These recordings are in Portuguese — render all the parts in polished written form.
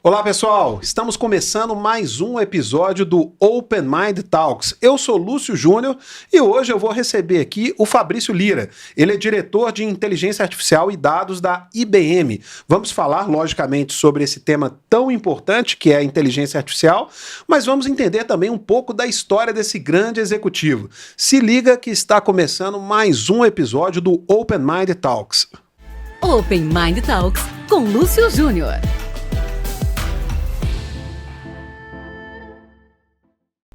Olá pessoal, estamos começando mais um episódio do Open Mind Talks. Eu sou Lúcio Júnior e hoje eu vou receber aqui o Fabrício Lira. Ele é diretor de Inteligência Artificial e Dados da IBM. Vamos falar, logicamente, sobre esse tema tão importante que é a inteligência artificial, mas vamos entender também um pouco da história desse grande executivo. Se liga que está começando mais um episódio do Open Mind Talks. Open Mind Talks com Lúcio Júnior.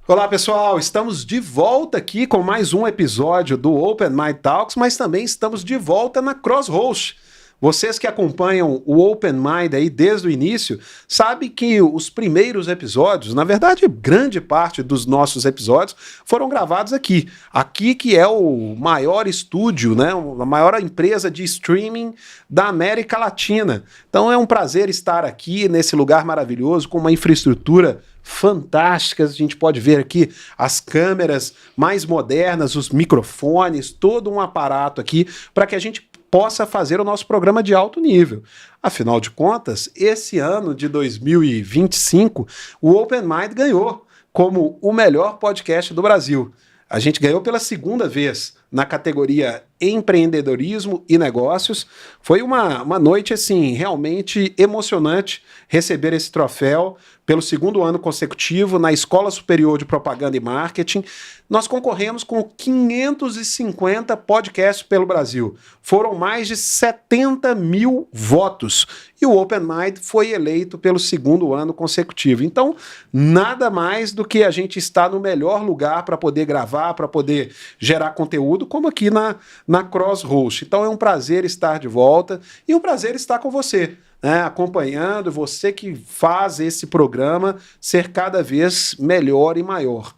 Olá pessoal, estamos de volta aqui com mais um episódio do Open Mind Talks, mas também estamos de volta na Crosshost. Vocês que acompanham o Open Mind aí desde o início, sabem que os primeiros episódios, na verdade grande parte dos nossos episódios, foram gravados aqui. Aqui que é o maior estúdio, né, a maior empresa de streaming da América Latina. Então é um prazer estar aqui nesse lugar maravilhoso, com uma infraestrutura fantásticas. A gente pode ver aqui as câmeras mais modernas, os microfones, todo um aparato aqui para que a gente possa fazer o nosso programa de alto nível. Afinal de contas, esse ano de 2025, o Open Mind ganhou como o melhor podcast do Brasil. A gente ganhou pela segunda vez na categoria empreendedorismo e negócios. Foi uma noite assim realmente emocionante receber esse troféu pelo segundo ano consecutivo na Escola Superior de Propaganda e Marketing. Nós concorremos com 550 podcasts pelo Brasil. Foram mais de 70 mil votos. E o Open Mind foi eleito pelo segundo ano consecutivo. Então, nada mais do que a gente estar no melhor lugar para poder gravar, para poder gerar conteúdo, como aqui na Crosshost. Então é um prazer estar de volta e um prazer estar com você, né, acompanhando, você que faz esse programa ser cada vez melhor e maior.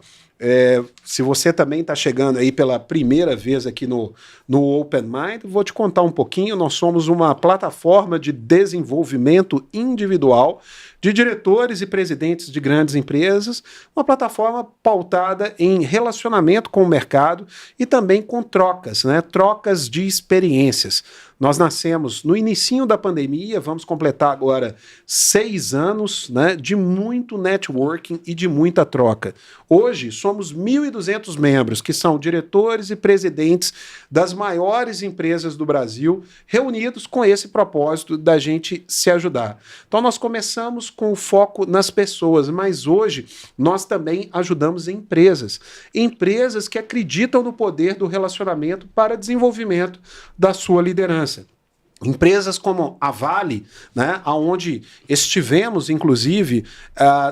Se você também está chegando aí pela primeira vez aqui no Open Mind, vou te contar um pouquinho. Nós somos uma plataforma de desenvolvimento individual de diretores e presidentes de grandes empresas, uma plataforma pautada em relacionamento com o mercado e também com trocas, né? Trocas de experiências. Nós nascemos no inicinho da pandemia, vamos completar agora 6 anos, né, de muito networking e de muita troca. Hoje somos 1.200 membros, que são diretores e presidentes das maiores empresas do Brasil, reunidos com esse propósito da gente se ajudar. Então nós começamos com o foco nas pessoas, mas hoje nós também ajudamos empresas que acreditam no poder do relacionamento para desenvolvimento da sua liderança. Empresas como a Vale, né, onde estivemos, inclusive,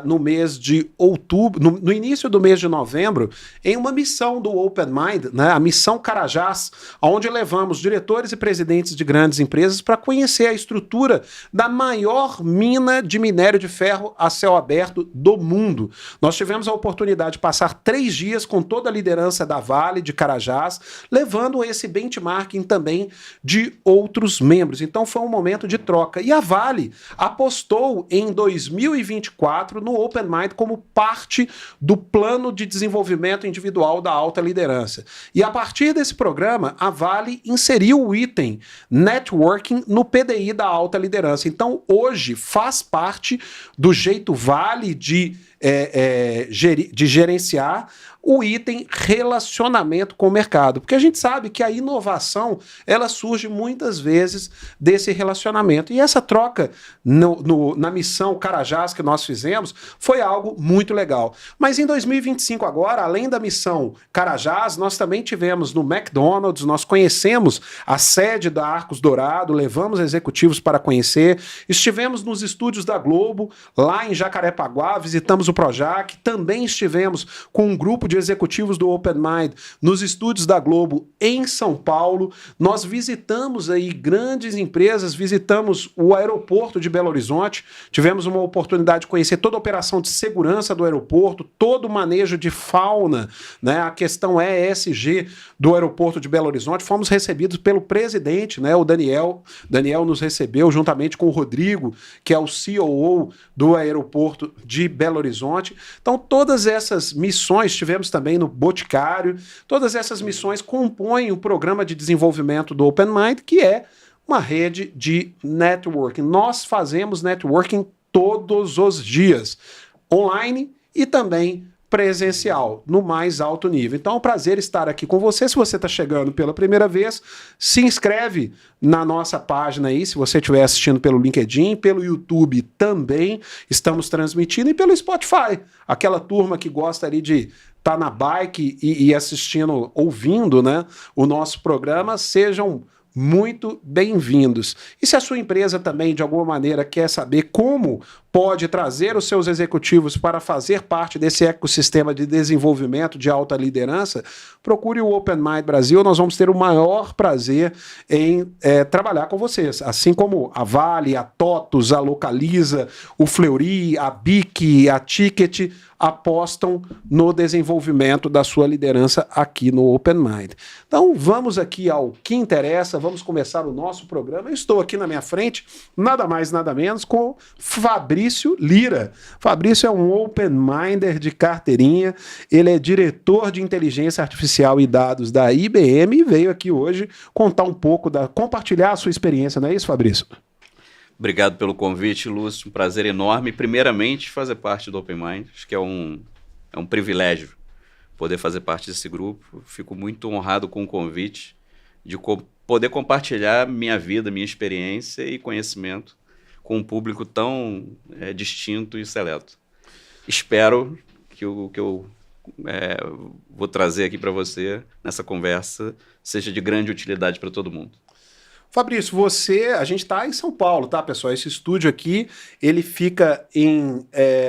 no mês de outubro, no início do mês de novembro, em uma missão do Open Mind, né, a missão Carajás, onde levamos diretores e presidentes de grandes empresas para conhecer a estrutura da maior mina de minério de ferro a céu aberto do mundo. Nós tivemos a oportunidade de passar 3 dias com toda a liderança da Vale, de Carajás, levando esse benchmarking também de outros membros. Então foi um momento de troca. E a Vale apostou em 2024 no Open Mind como parte do plano de desenvolvimento individual da alta liderança. E a partir desse programa, a Vale inseriu o item Networking no PDI da alta liderança. Então hoje faz parte do jeito Vale de gerenciar o item relacionamento com o mercado, porque a gente sabe que a inovação ela surge muitas vezes desse relacionamento, e essa troca na missão Carajás que nós fizemos foi algo muito legal. Mas em 2025 agora, além da missão Carajás, nós também tivemos no McDonald's, nós conhecemos a sede da Arcos Dourado, levamos executivos para conhecer, estivemos nos estúdios da Globo, lá em Jacarepaguá, visitamos o Projac, também estivemos com um grupo de executivos do Open Mind nos estúdios da Globo em São Paulo. Nós visitamos aí grandes empresas, visitamos o aeroporto de Belo Horizonte, tivemos uma oportunidade de conhecer toda a operação de segurança do aeroporto, todo o manejo de fauna, né, a questão ESG do aeroporto de Belo Horizonte. Fomos recebidos pelo presidente, né, o Daniel. Daniel nos recebeu juntamente com o Rodrigo, que é o COO do aeroporto de Belo Horizonte. Então todas essas missões, tivemos também no Boticário, todas essas missões compõem o programa de desenvolvimento do Open Mind, que é uma rede de networking. Nós fazemos networking todos os dias, online e também presencial, no mais alto nível. Então é um prazer estar aqui com você. Se você está chegando pela primeira vez, se inscreve na nossa página aí, se você estiver assistindo pelo LinkedIn, pelo YouTube também estamos transmitindo, e pelo Spotify. Aquela turma que gosta ali de estar na bike e assistindo, ouvindo, né, o nosso programa, sejam muito bem-vindos. E se a sua empresa também, de alguma maneira, quer saber como pode trazer os seus executivos para fazer parte desse ecossistema de desenvolvimento de alta liderança, procure o Open Mind Brasil. Nós vamos ter o maior prazer em trabalhar com vocês. Assim como a Vale, a TOTUS, a Localiza, o Fleury, a BIC, a Ticket apostam no desenvolvimento da sua liderança aqui no Open Mind. Então vamos aqui ao que interessa, vamos começar o nosso programa. Eu estou aqui na minha frente, nada mais, nada menos, com Fabrício Lira. Fabrício é um Open Minder de carteirinha, ele é diretor de inteligência artificial e dados da IBM e veio aqui hoje contar um pouco, compartilhar a sua experiência, não é isso, Fabrício? Obrigado pelo convite, Lúcio. Um prazer enorme. Primeiramente, fazer parte do Open Mind. Acho que é um privilégio poder fazer parte desse grupo. Fico muito honrado com o convite de poder compartilhar minha vida, minha experiência e conhecimento com um público tão distinto e seleto. Espero que o que eu vou trazer aqui para você nessa conversa seja de grande utilidade para todo mundo. Fabrício, a gente está em São Paulo, tá, pessoal? Esse estúdio aqui, ele fica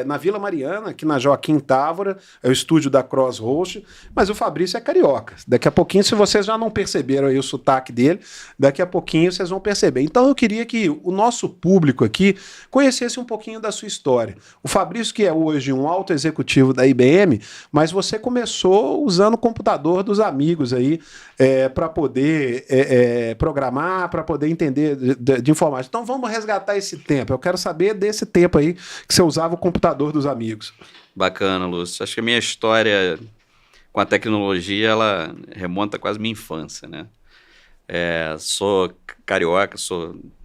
na Vila Mariana, aqui na Joaquim Távora, é o estúdio da Crosshost, mas o Fabrício é carioca. Daqui a pouquinho, se vocês já não perceberam aí o sotaque dele, daqui a pouquinho vocês vão perceber. Então eu queria que o nosso público aqui conhecesse um pouquinho da sua história. O Fabrício, que é hoje um alto executivo da IBM, mas você começou usando o computador dos amigos aí para poder programar, para poder entender de informática. Então vamos resgatar esse tempo. Eu quero saber desse tempo aí que você usava o computador dos amigos. Bacana, Lúcio. Acho que a minha história com a tecnologia, ela remonta quase à minha infância, né? Sou carioca,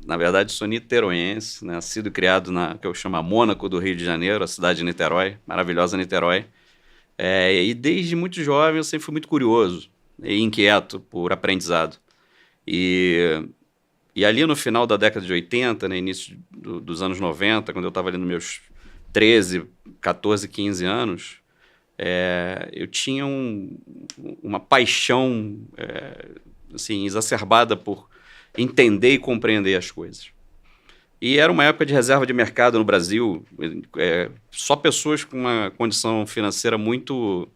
na verdade, sou niteroense, né? Nascido e criado que eu chamo Mônaco do Rio de Janeiro, a cidade de Niterói, maravilhosa Niterói. E desde muito jovem eu sempre fui muito curioso e inquieto por aprendizado. E ali no final da década de 80, né, início dos anos 90, quando eu estava ali nos meus 13, 14, 15 anos, eu tinha uma paixão assim, exacerbada por entender e compreender as coisas. E era uma época de reserva de mercado no Brasil, só pessoas com uma condição financeira muito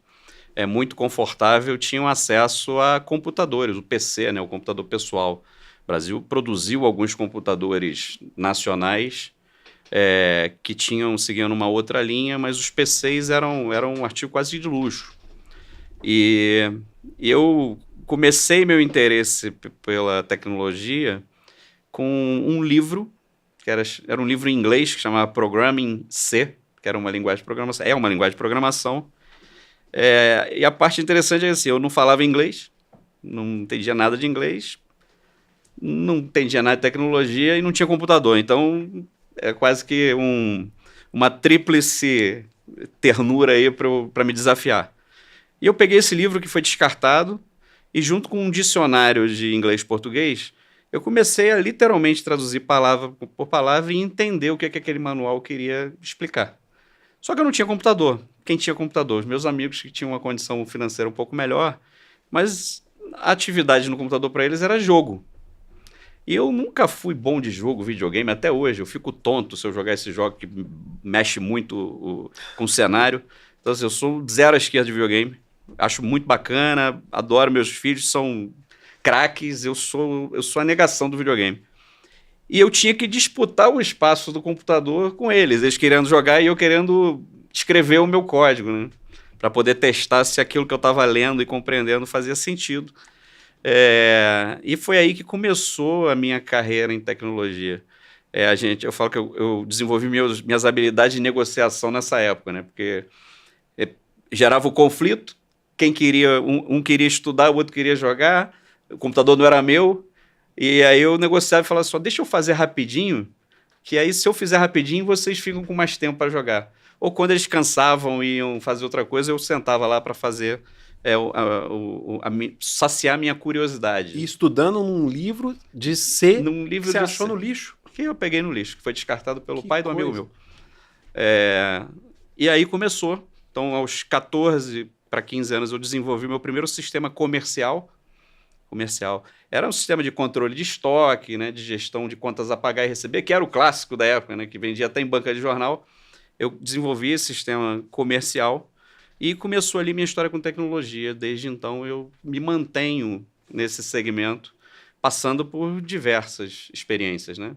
confortável tinham acesso a computadores, o PC, né, o computador pessoal. O Brasil produziu alguns computadores nacionais que seguiam uma outra linha, mas os PCs eram um artigo quase de luxo. E eu comecei meu interesse pela tecnologia com um livro, que era um livro em inglês que chamava Programming C, que era uma linguagem de programação, uma linguagem de programação. E a parte interessante é assim, eu não falava inglês, não entendia nada de inglês, não entendia nada de tecnologia e não tinha computador. Então, é quase que uma tríplice ternura aí para me desafiar. E eu peguei esse livro que foi descartado e junto com um dicionário de inglês-português, eu comecei a literalmente traduzir palavra por palavra e entender o que aquele manual queria explicar. Só que eu não tinha computador. Quem tinha computador? Os meus amigos que tinham uma condição financeira um pouco melhor, mas a atividade no computador para eles era jogo. E eu nunca fui bom de jogo, videogame, até hoje. Eu fico tonto se eu jogar esse jogo que mexe muito com o cenário. Então, assim, eu sou zero à esquerda de videogame. Acho muito bacana, adoro, meus filhos são craques, eu sou a negação do videogame. E eu tinha que disputar o espaço do computador com eles querendo jogar e eu querendo escrever o meu código, né? Para poder testar se aquilo que eu estava lendo e compreendendo fazia sentido. E foi aí que começou a minha carreira em tecnologia. Eu falo que eu desenvolvi minhas habilidades de negociação nessa época, né? Porque gerava o conflito, quem queria, um queria estudar, o outro queria jogar, o computador não era meu, e aí eu negociava e falava só, deixa eu fazer rapidinho, que aí se eu fizer rapidinho, vocês ficam com mais tempo para jogar. Ou quando eles cansavam e iam fazer outra coisa, eu sentava lá para fazer, saciar minha curiosidade. E estudando num livro de C Num livro que você de achou C. no lixo. Que eu peguei no lixo, que foi descartado pelo Que pai do amigo coisa. meu. E aí começou. Então, aos 14 para 15 anos, eu desenvolvi meu primeiro sistema comercial. Era um sistema de controle de estoque, né, de gestão de contas a pagar e receber, que era o clássico da época, né, que vendia até em banca de jornal. Eu desenvolvi esse sistema comercial e começou ali minha história com tecnologia. Desde então, eu me mantenho nesse segmento, passando por diversas experiências, né?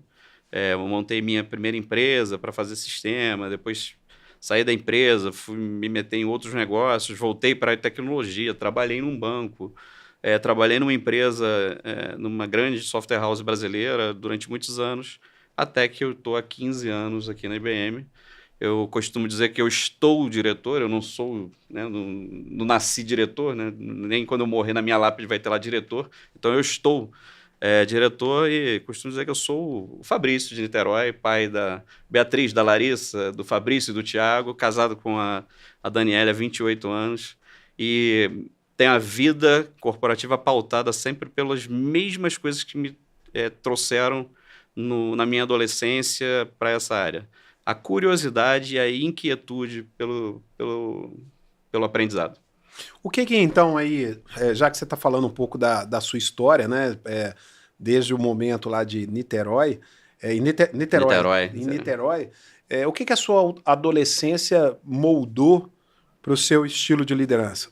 Eu montei minha primeira empresa para fazer sistema, depois saí da empresa, fui me meter em outros negócios, voltei para a tecnologia, trabalhei num banco, trabalhei numa empresa, numa grande software house brasileira durante muitos anos, até que eu estou há 15 anos aqui na IBM. Eu costumo dizer que eu estou diretor, eu não sou, né, não nasci diretor, né, nem quando eu morrer na minha lápide vai ter lá diretor, então eu estou diretor e costumo dizer que eu sou o Fabrício de Niterói, pai da Beatriz, da Larissa, do Fabrício e do Tiago, casado com a Daniela há 28 anos e tenho a vida corporativa pautada sempre pelas mesmas coisas que me trouxeram na minha adolescência para essa área. A curiosidade e a inquietude pelo aprendizado. O que então aí, já que você está falando um pouco da sua história, né? Desde o momento lá de Niterói, em Niterói, o que a sua adolescência moldou para o seu estilo de liderança?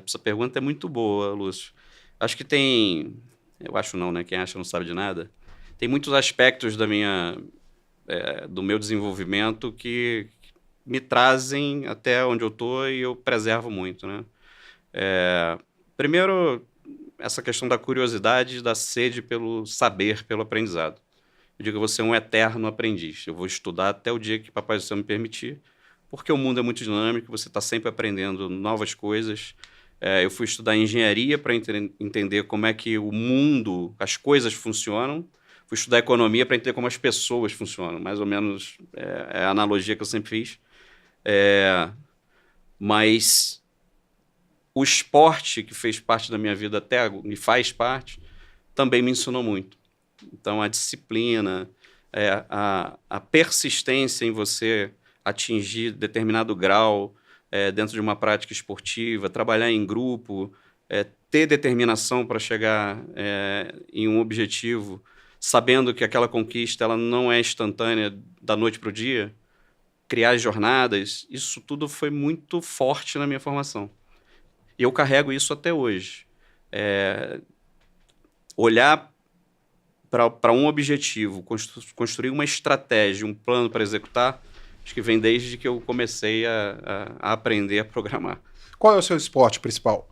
Essa pergunta é muito boa, Lúcio. Acho que tem, eu acho não, né? Quem acha não sabe de nada. Tem muitos aspectos do meu desenvolvimento que me trazem até onde eu estou e eu preservo muito, né? Primeiro, essa questão da curiosidade, da sede pelo saber, pelo aprendizado. Eu digo que você é um eterno aprendiz. Eu vou estudar até o dia que Papai do Céu me permitir, porque o mundo é muito dinâmico, você está sempre aprendendo novas coisas. Eu fui estudar engenharia para entender como é que o mundo, as coisas funcionam. Fui estudar economia para entender como as pessoas funcionam. Mais ou menos é a analogia que eu sempre fiz. Mas o esporte que fez parte da minha vida até me faz parte, também me ensinou muito. Então, a disciplina, a persistência em você atingir determinado grau dentro de uma prática esportiva, trabalhar em grupo, ter determinação para chegar em um objetivo, sabendo que aquela conquista ela não é instantânea da noite para o dia, criar jornadas, isso tudo foi muito forte na minha formação. E eu carrego isso até hoje. Olhar para um objetivo, construir uma estratégia, um plano para executar, acho que vem desde que eu comecei a aprender a programar. Qual é o seu esporte principal?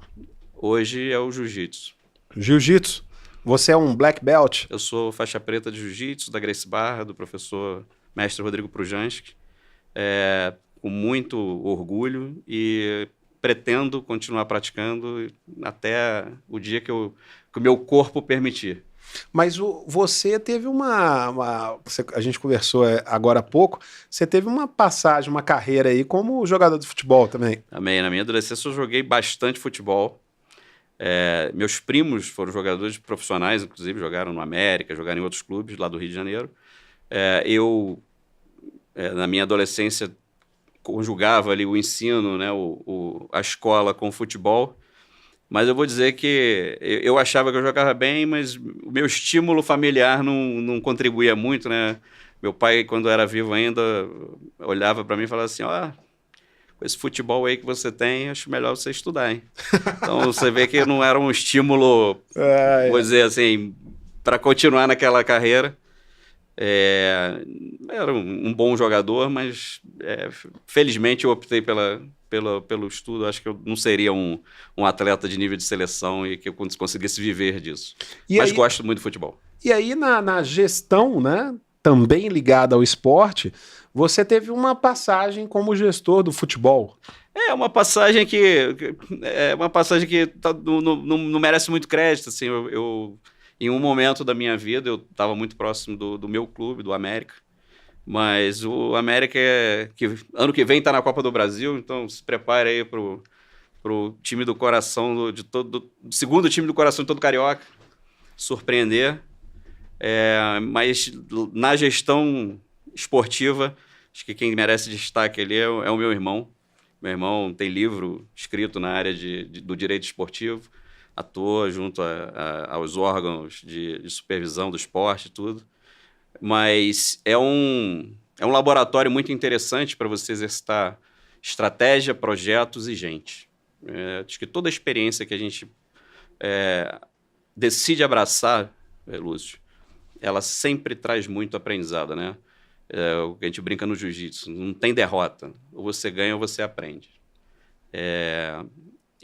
Hoje é o jiu-jitsu. Jiu-jitsu? Você é um black belt? Eu sou faixa preta de jiu-jitsu, da Gracie Barra, do professor mestre Rodrigo Prujanski, com muito orgulho e pretendo continuar praticando até o dia que o meu corpo permitir. Mas você teve a gente conversou agora há pouco, você teve uma passagem, uma carreira aí como jogador de futebol também. Também, na minha adolescência eu joguei bastante futebol. Meus primos foram jogadores profissionais, inclusive jogaram no América, jogaram em outros clubes lá do Rio de Janeiro. Eu, na minha adolescência, conjugava ali o ensino, né, a escola com o futebol, mas eu vou dizer que eu achava que eu jogava bem, mas o meu estímulo familiar não contribuía muito, né? Meu pai, quando era vivo ainda, olhava para mim e falava assim, com esse futebol aí que você tem, acho melhor você estudar, hein? Então você vê que não era um estímulo, vou dizer assim, para continuar naquela carreira. Era um bom jogador, mas felizmente eu optei pelo estudo. Acho que eu não seria um atleta de nível de seleção e que eu conseguisse viver disso. Mas gosto muito de futebol. E aí na gestão, né, também ligada ao esporte, você teve uma passagem como gestor do futebol. Uma passagem que não merece muito crédito. Assim, eu Em um momento da minha vida, eu estava muito próximo do meu clube, do América, mas o América, ano que vem, está na Copa do Brasil, então se prepare aí para o time do coração, do segundo time do coração de todo carioca, surpreender. Mas na gestão esportiva, acho que quem merece destaque ali é o meu irmão. Meu irmão tem livro escrito na área do direito esportivo, atua junto aos órgãos de supervisão do esporte e tudo. Mas é um laboratório muito interessante para você exercitar estratégia, projetos e gente. Acho que toda a experiência que a gente decide abraçar, Lúcio, ela sempre traz muito aprendizado, né? O que a gente brinca no jiu-jitsu, não tem derrota. Ou você ganha ou você aprende.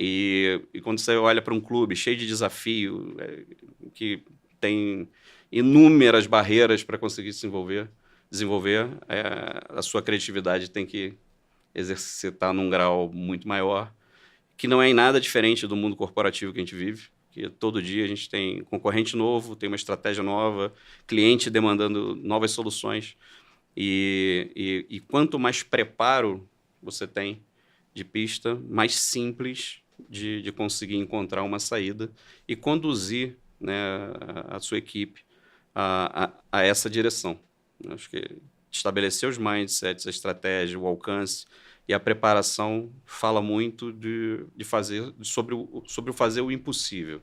E quando você olha para um clube cheio de desafio, que tem inúmeras barreiras para conseguir desenvolver, a sua criatividade tem que exercitar num grau muito maior, que não é em nada diferente do mundo corporativo que a gente vive, que todo dia a gente tem concorrente novo, tem uma estratégia nova, cliente demandando novas soluções. E quanto mais preparo você tem de pista, mais simples de conseguir encontrar uma saída e conduzir, né, a sua equipe a essa direção. Acho que estabelecer os mindsets, a estratégia, o alcance e a preparação fala muito de fazer sobre o fazer o impossível.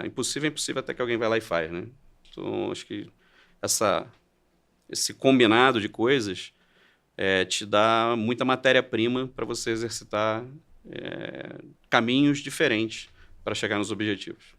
Impossível é impossível até que alguém vai lá e faz, né? Então, acho que esse combinado de coisas te dá muita matéria-prima para você exercitar caminhos diferentes para chegar nos objetivos.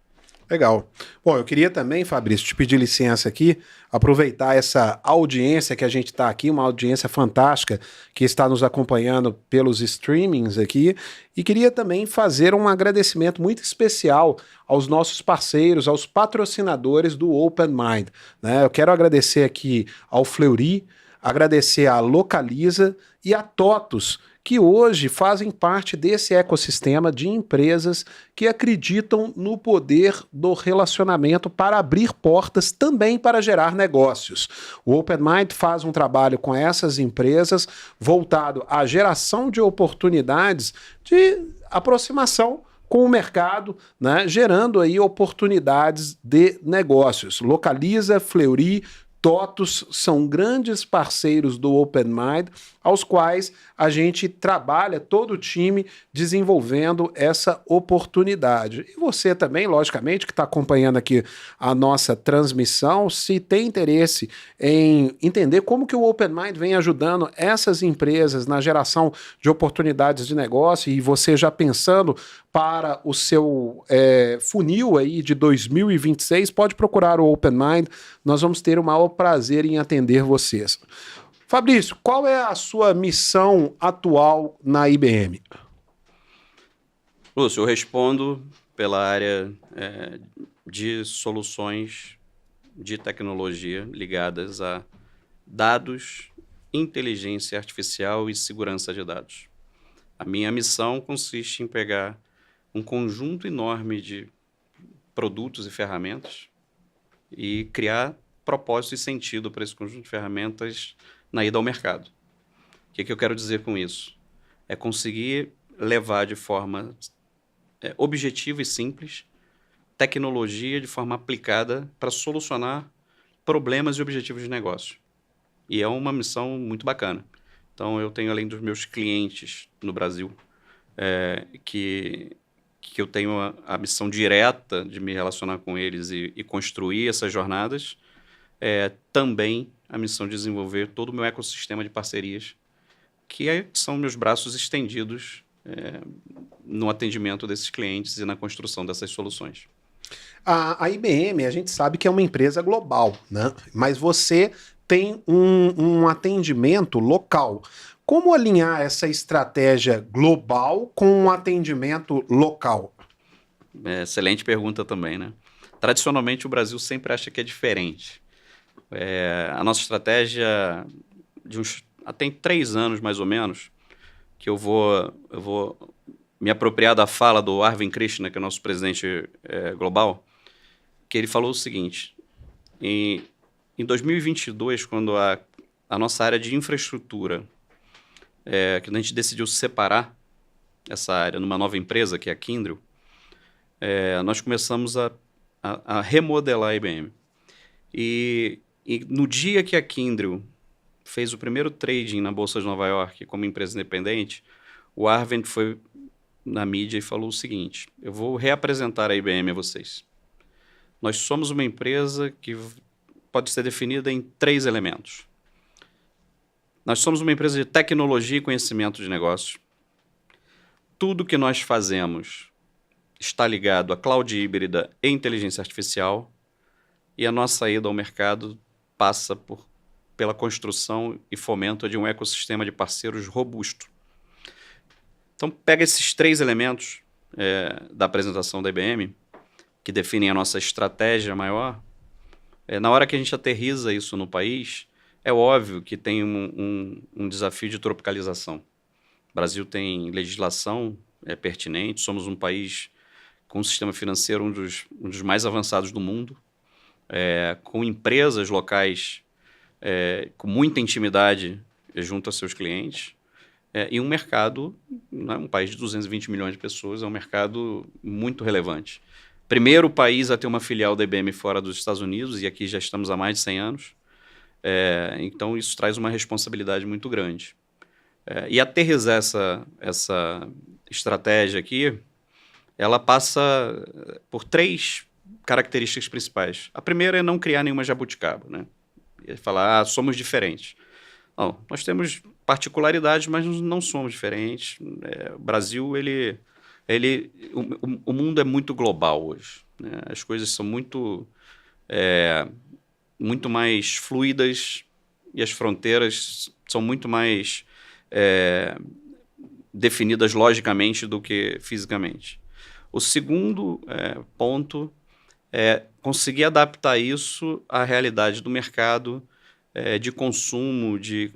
Legal. Bom, eu queria também, Fabrício, te pedir licença aqui, aproveitar essa audiência que a gente está aqui, uma audiência fantástica que está nos acompanhando pelos streamings aqui, e queria também fazer um agradecimento muito especial aos nossos parceiros, aos patrocinadores do Open Mind, né? Eu quero agradecer aqui ao Fleury, agradecer à Localiza e à TOTUS, que hoje fazem parte desse ecossistema de empresas que acreditam no poder do relacionamento para abrir portas também para gerar negócios. O Open Mind faz um trabalho com essas empresas voltado à geração de oportunidades de aproximação com o mercado, né, gerando aí oportunidades de negócios. Localiza, Fleury, TOTUS são grandes parceiros do Open Mind, aos quais a gente trabalha, todo o time, desenvolvendo essa oportunidade. E você também, logicamente, que está acompanhando aqui a nossa transmissão, se tem interesse em entender como que o Open Mind vem ajudando essas empresas na geração de oportunidades de negócio, e você já pensando para o seu funil aí de 2026, pode procurar o Open Mind, nós vamos ter o maior prazer em atender vocês. Fabrício, qual é a sua missão atual na IBM? Lúcio, eu respondo pela área de soluções de tecnologia ligadas a dados, inteligência artificial e segurança de dados. A minha missão consiste em pegar um conjunto enorme de produtos e ferramentas e criar propósito e sentido para esse conjunto de ferramentas na ida ao mercado. O que eu quero dizer com isso? É conseguir levar de forma objetiva e simples tecnologia de forma aplicada para solucionar problemas e objetivos de negócio. E é uma missão muito bacana. Então, eu tenho, além dos meus clientes no Brasil, que eu tenho a missão direta de me relacionar com eles e construir essas jornadas, também a missão de desenvolver todo o meu ecossistema de parcerias, que são meus braços estendidos no atendimento desses clientes e na construção dessas soluções. A IBM, a gente sabe que é uma empresa global, né? Mas você tem um atendimento local. Como alinhar essa estratégia global com um atendimento local? Excelente pergunta também, né? Tradicionalmente, o Brasil sempre acha que é diferente. A nossa estratégia, tem 3 anos mais ou menos, que eu vou me apropriar da fala do Arvind Krishna, que é o nosso presidente global, que ele falou o seguinte, em 2022, quando a nossa área de infraestrutura, que a gente decidiu separar essa área numa nova empresa, que é a Kyndryl, nós começamos a remodelar a IBM. E no dia que a Kyndryl fez o primeiro trading na Bolsa de Nova York como empresa independente, o Arvind foi na mídia e falou o seguinte, eu vou reapresentar a IBM a vocês. Nós somos uma empresa que pode ser definida em 3 elementos. Nós somos uma empresa de tecnologia e conhecimento de negócios. Tudo que nós fazemos está ligado a cloud híbrida e inteligência artificial, e a nossa ida ao mercado passa pela construção e fomento de um ecossistema de parceiros robusto. Então, pega esses 3 elementos da apresentação da IBM, que definem a nossa estratégia maior. Na hora que a gente aterriza isso no país, é óbvio que tem um desafio de tropicalização. O Brasil tem legislação pertinente, somos um país com um sistema financeiro um dos mais avançados do mundo, com empresas locais com muita intimidade junto a seus clientes, e um mercado, né, um país de 220 milhões de pessoas, é um mercado muito relevante. Primeiro país a ter uma filial da IBM fora dos Estados Unidos, e aqui já estamos há mais de 100 anos. Então, isso traz uma responsabilidade muito grande. E aterrissar essa estratégia aqui, ela passa por 3 características principais. A primeira é não criar nenhuma jabuticaba, né? E falar, somos diferentes. Não, nós temos particularidades, mas não somos diferentes. O Brasil, o mundo é muito global hoje, né? As coisas são muito mais fluidas e as fronteiras são muito mais definidas logicamente do que fisicamente. O segundo ponto é conseguir adaptar isso à realidade do mercado, de consumo, de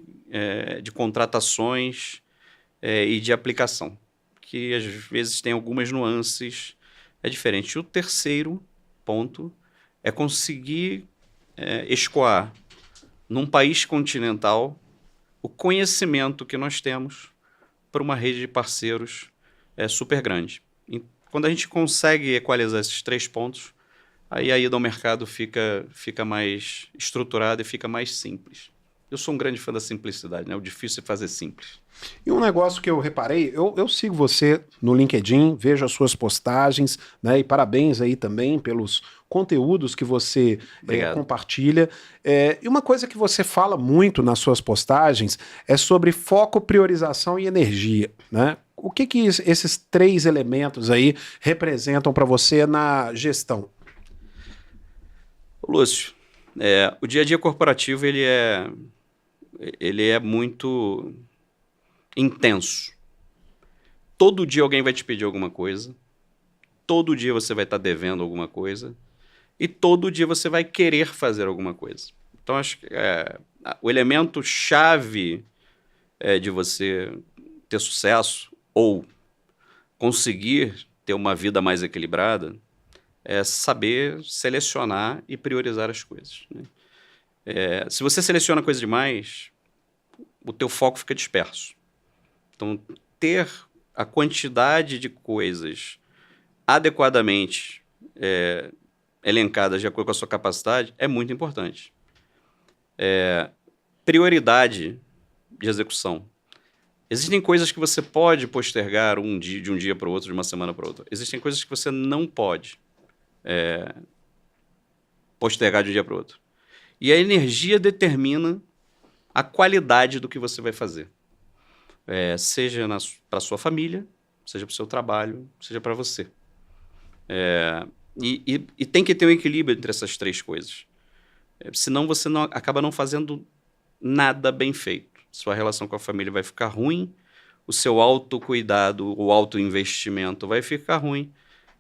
contratações e de aplicação, que às vezes tem algumas nuances diferentes. E o terceiro ponto é conseguir escoar num país continental o conhecimento que nós temos para uma rede de parceiros super grande. E quando a gente consegue equalizar esses 3 pontos, aí a ida ao mercado fica mais estruturada e fica mais simples. Eu sou um grande fã da simplicidade, né? O difícil é fazer simples. E um negócio que eu reparei, eu sigo você no LinkedIn, vejo as suas postagens, né? E parabéns aí também pelos conteúdos que você compartilha. E uma coisa que você fala muito nas suas postagens é sobre foco, priorização e energia, né? O que esses 3 elementos aí representam para você na gestão? Lúcio, o dia a dia corporativo ele é muito intenso. Todo dia alguém vai te pedir alguma coisa, todo dia você vai estar devendo alguma coisa e todo dia você vai querer fazer alguma coisa. Então, acho que o elemento chave de você ter sucesso ou conseguir ter uma vida mais equilibrada é saber selecionar e priorizar as coisas, né? Se você seleciona coisa demais, o teu foco fica disperso. Então, ter a quantidade de coisas adequadamente elencadas de acordo com a sua capacidade é muito importante. Prioridade de execução. Existem coisas que você pode postergar de um dia para o outro, de uma semana para outra. Existem coisas que você não pode postergar de um dia para o outro. E a energia determina a qualidade do que você vai fazer. Seja para a sua família, seja para o seu trabalho, seja para você. E tem que ter um equilíbrio entre essas 3 coisas. Senão você acaba não fazendo nada bem feito. Sua relação com a família vai ficar ruim, o seu autocuidado, o autoinvestimento vai ficar ruim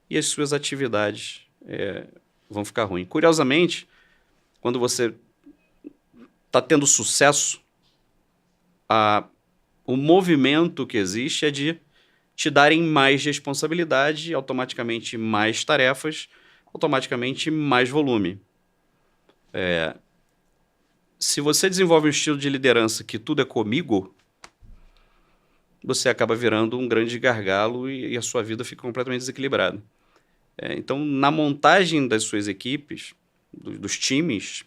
e as suas atividades vão ficar ruins. Curiosamente, quando você está tendo sucesso, o movimento que existe é de te darem mais responsabilidade, automaticamente mais tarefas, automaticamente mais volume. Se você desenvolve um estilo de liderança que tudo é comigo, você acaba virando um grande gargalo e a sua vida fica completamente desequilibrada. Então, na montagem das suas equipes, dos times,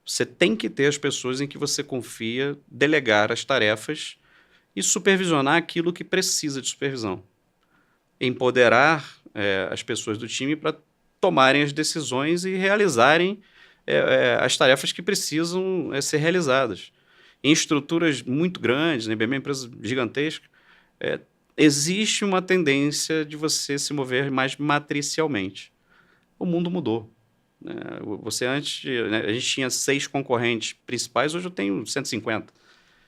você tem que ter as pessoas em que você confia, delegar as tarefas e supervisionar aquilo que precisa de supervisão. Empoderar as pessoas do time para tomarem as decisões e realizarem as tarefas que precisam ser realizadas. Em estruturas muito grandes, né, IBM é uma empresa gigantesca, existe uma tendência de você se mover mais matricialmente. O mundo mudou. Né? Você antes, né, a gente tinha 6 concorrentes principais, hoje eu tenho 150.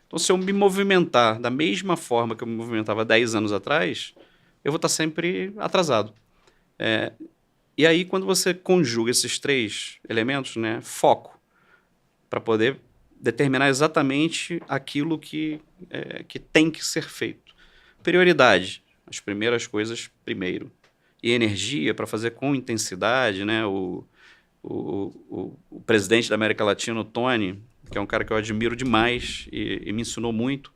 Então, se eu me movimentar da mesma forma que eu me movimentava 10 anos atrás, eu vou estar sempre atrasado. E aí, quando você conjuga esses 3 elementos, né, foco, para poder determinar exatamente aquilo que tem que ser feito. Prioridade, as primeiras coisas primeiro. E energia para fazer com intensidade, né? O presidente da América Latina, o Tony, que é um cara que eu admiro demais e me ensinou muito,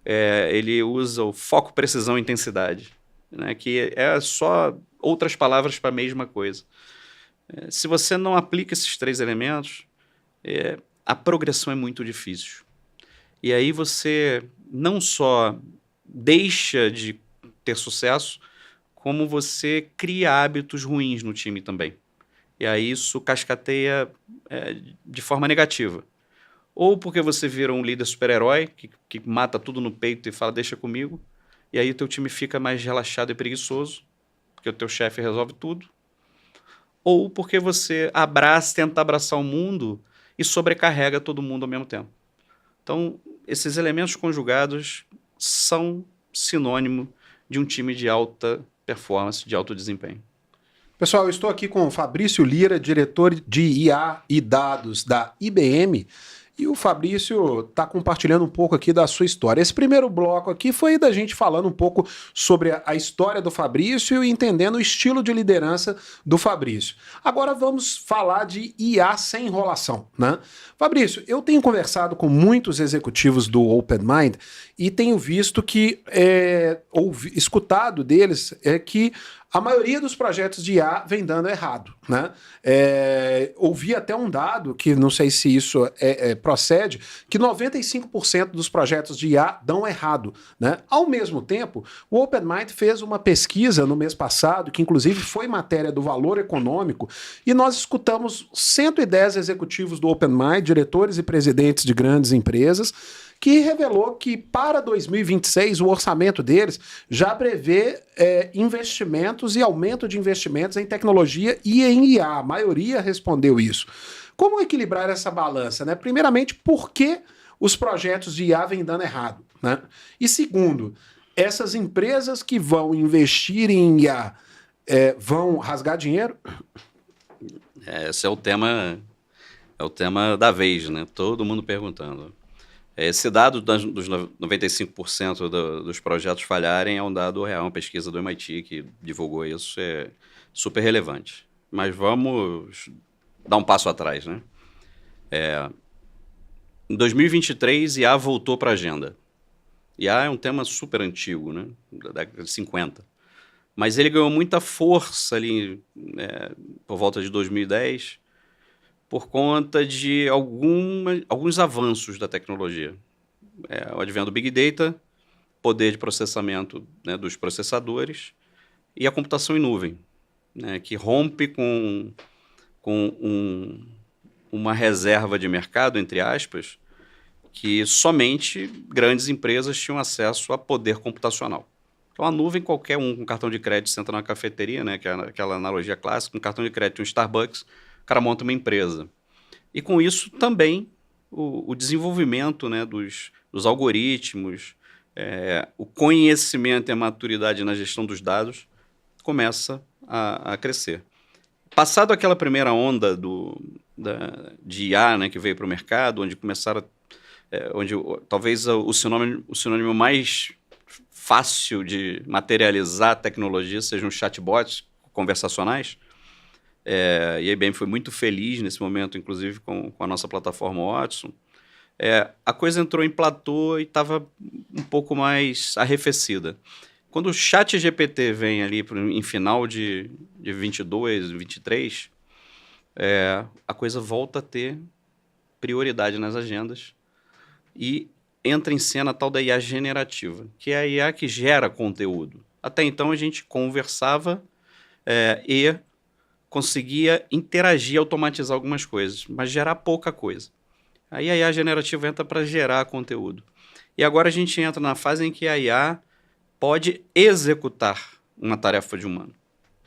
ele usa o foco, precisão e intensidade, né? Que é só outras palavras para a mesma coisa. Se você não aplica esses 3 elementos, a progressão é muito difícil. E aí você não só deixa de ter sucesso, como você cria hábitos ruins no time também. E aí isso cascateia de forma negativa. Ou porque você vira um líder super-herói, que mata tudo no peito e fala, deixa comigo, e aí o teu time fica mais relaxado e preguiçoso, porque o teu chefe resolve tudo. Ou porque você tenta abraçar o mundo e sobrecarrega todo mundo ao mesmo tempo. Então, esses elementos conjugados são sinônimo de um time de alta performance, de alto desempenho. Pessoal, eu estou aqui com o Fabrício Lira, diretor de IA e dados da IBM, e o Fabrício está compartilhando um pouco aqui da sua história. Esse primeiro bloco aqui foi da gente falando um pouco sobre a história do Fabrício e entendendo o estilo de liderança do Fabrício. Agora vamos falar de IA sem enrolação, né? Fabrício, eu tenho conversado com muitos executivos do OpenMind e tenho visto que, escutado deles, que a maioria dos projetos de IA vem dando errado, né? Ouvi até um dado, que não sei se isso procede, que 95% dos projetos de IA dão errado, né? Ao mesmo tempo, o OpenMind fez uma pesquisa no mês passado, que inclusive foi matéria do Valor Econômico, e nós escutamos 110 executivos do OpenMind, diretores e presidentes de grandes empresas, que revelou que para 2026 o orçamento deles já prevê investimentos e aumento de investimentos em tecnologia e em IA. A maioria respondeu isso. Como equilibrar essa balança, né? Primeiramente, por que os projetos de IA vêm dando errado, né? E segundo, essas empresas que vão investir em IA vão rasgar dinheiro? Esse é o tema da vez, né? Todo mundo perguntando. Esse dado dos 95% dos projetos falharem é um dado real, uma pesquisa do MIT que divulgou isso, é super relevante. Mas vamos dar um passo atrás, né? Em 2023, IA voltou para a agenda. IA é um tema super antigo, né? Da década de 50. Mas ele ganhou muita força ali por volta de 2010, por conta de alguns avanços da tecnologia. O advento do Big Data, poder de processamento, né, dos processadores e a computação em nuvem, né, que rompe com uma reserva de mercado, entre aspas, que somente grandes empresas tinham acesso a poder computacional. Então, a nuvem, qualquer um com cartão de crédito senta numa cafeteria, né, que é aquela analogia clássica, com cartão de crédito e um Starbucks, o cara monta uma empresa. E com isso também o desenvolvimento, né, dos algoritmos, o conhecimento e a maturidade na gestão dos dados começa a crescer. Passado aquela primeira onda de IA, né, que veio para o mercado, onde começaram, onde talvez o sinônimo mais fácil de materializar a tecnologia sejam os chatbots conversacionais, e a IBM foi muito feliz nesse momento, inclusive com a nossa plataforma Watson, a coisa entrou em platô e estava um pouco mais arrefecida. Quando o ChatGPT vem ali em final de 22, 23, a coisa volta a ter prioridade nas agendas e entra em cena a tal da IA generativa, que é a IA que gera conteúdo. Até então a gente conversava e conseguia interagir, automatizar algumas coisas, mas gerar pouca coisa. Aí a IA generativa entra para gerar conteúdo. E agora a gente entra na fase em que a IA pode executar uma tarefa de humano,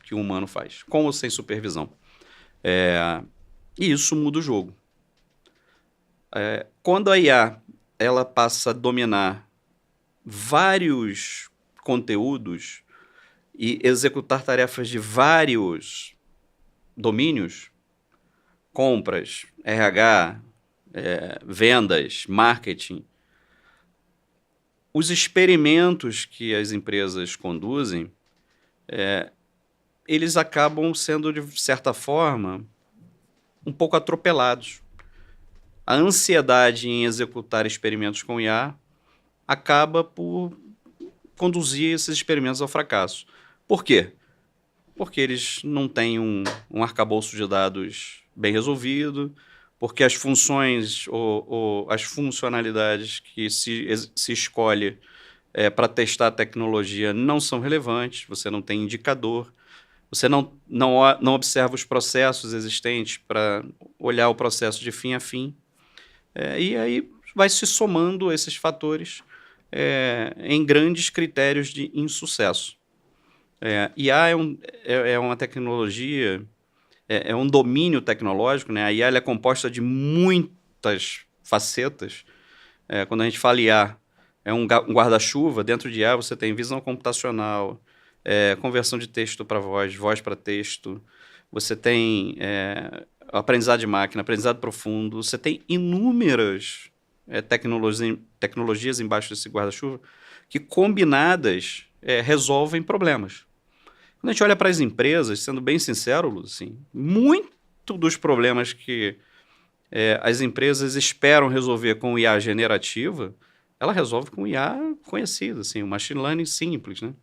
que o humano faz, com ou sem supervisão. E isso muda o jogo. Quando a IA ela passa a dominar vários conteúdos e executar tarefas de vários domínios, compras, RH, vendas, marketing, os experimentos que as empresas conduzem, eles acabam sendo, de certa forma, um pouco atropelados. A ansiedade em executar experimentos com IA acaba por conduzir esses experimentos ao fracasso. Por quê? Porque eles não têm um arcabouço de dados bem resolvido, porque as funções ou as funcionalidades que se escolhe para testar a tecnologia não são relevantes, você não tem indicador, você não observa os processos existentes para olhar o processo de fim a fim. E aí vai se somando esses fatores em grandes critérios de insucesso. IA é uma tecnologia, é um domínio tecnológico, né? A IA ela é composta de muitas facetas. Quando a gente fala IA, é um guarda-chuva. Dentro de IA você tem visão computacional, conversão de texto para voz, voz para texto, você tem aprendizado de máquina, aprendizado profundo, você tem inúmeras tecnologias embaixo desse guarda-chuva que, combinadas, resolvem problemas. Quando a gente olha para as empresas, sendo bem sincero, Lúcio, assim, muito dos problemas que as empresas esperam resolver com IA generativa, ela resolve com IA conhecida, assim, o machine learning simples, né?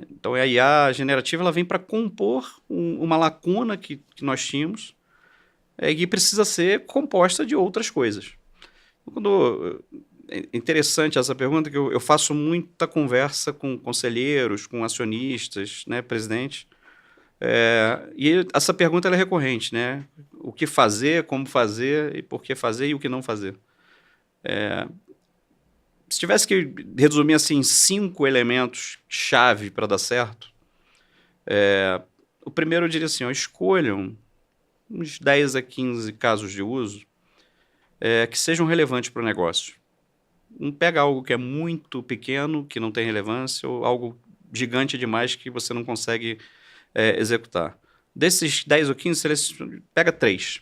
Então, a IA generativa ela vem para compor uma lacuna que nós tínhamos e precisa ser composta de outras coisas. É interessante essa pergunta, que eu faço muita conversa com conselheiros, com acionistas, né, presidentes, e essa pergunta ela é recorrente, né? O que fazer, como fazer, e por que fazer e o que não fazer. Se tivesse que resumir assim 5 elementos-chave para dar certo, o primeiro eu diria assim, escolham uns 10 a 15 casos de uso que sejam relevantes para o negócio. Não pega algo que é muito pequeno, que não tem relevância, ou algo gigante demais que você não consegue executar. Desses 10 ou 15, pega 3.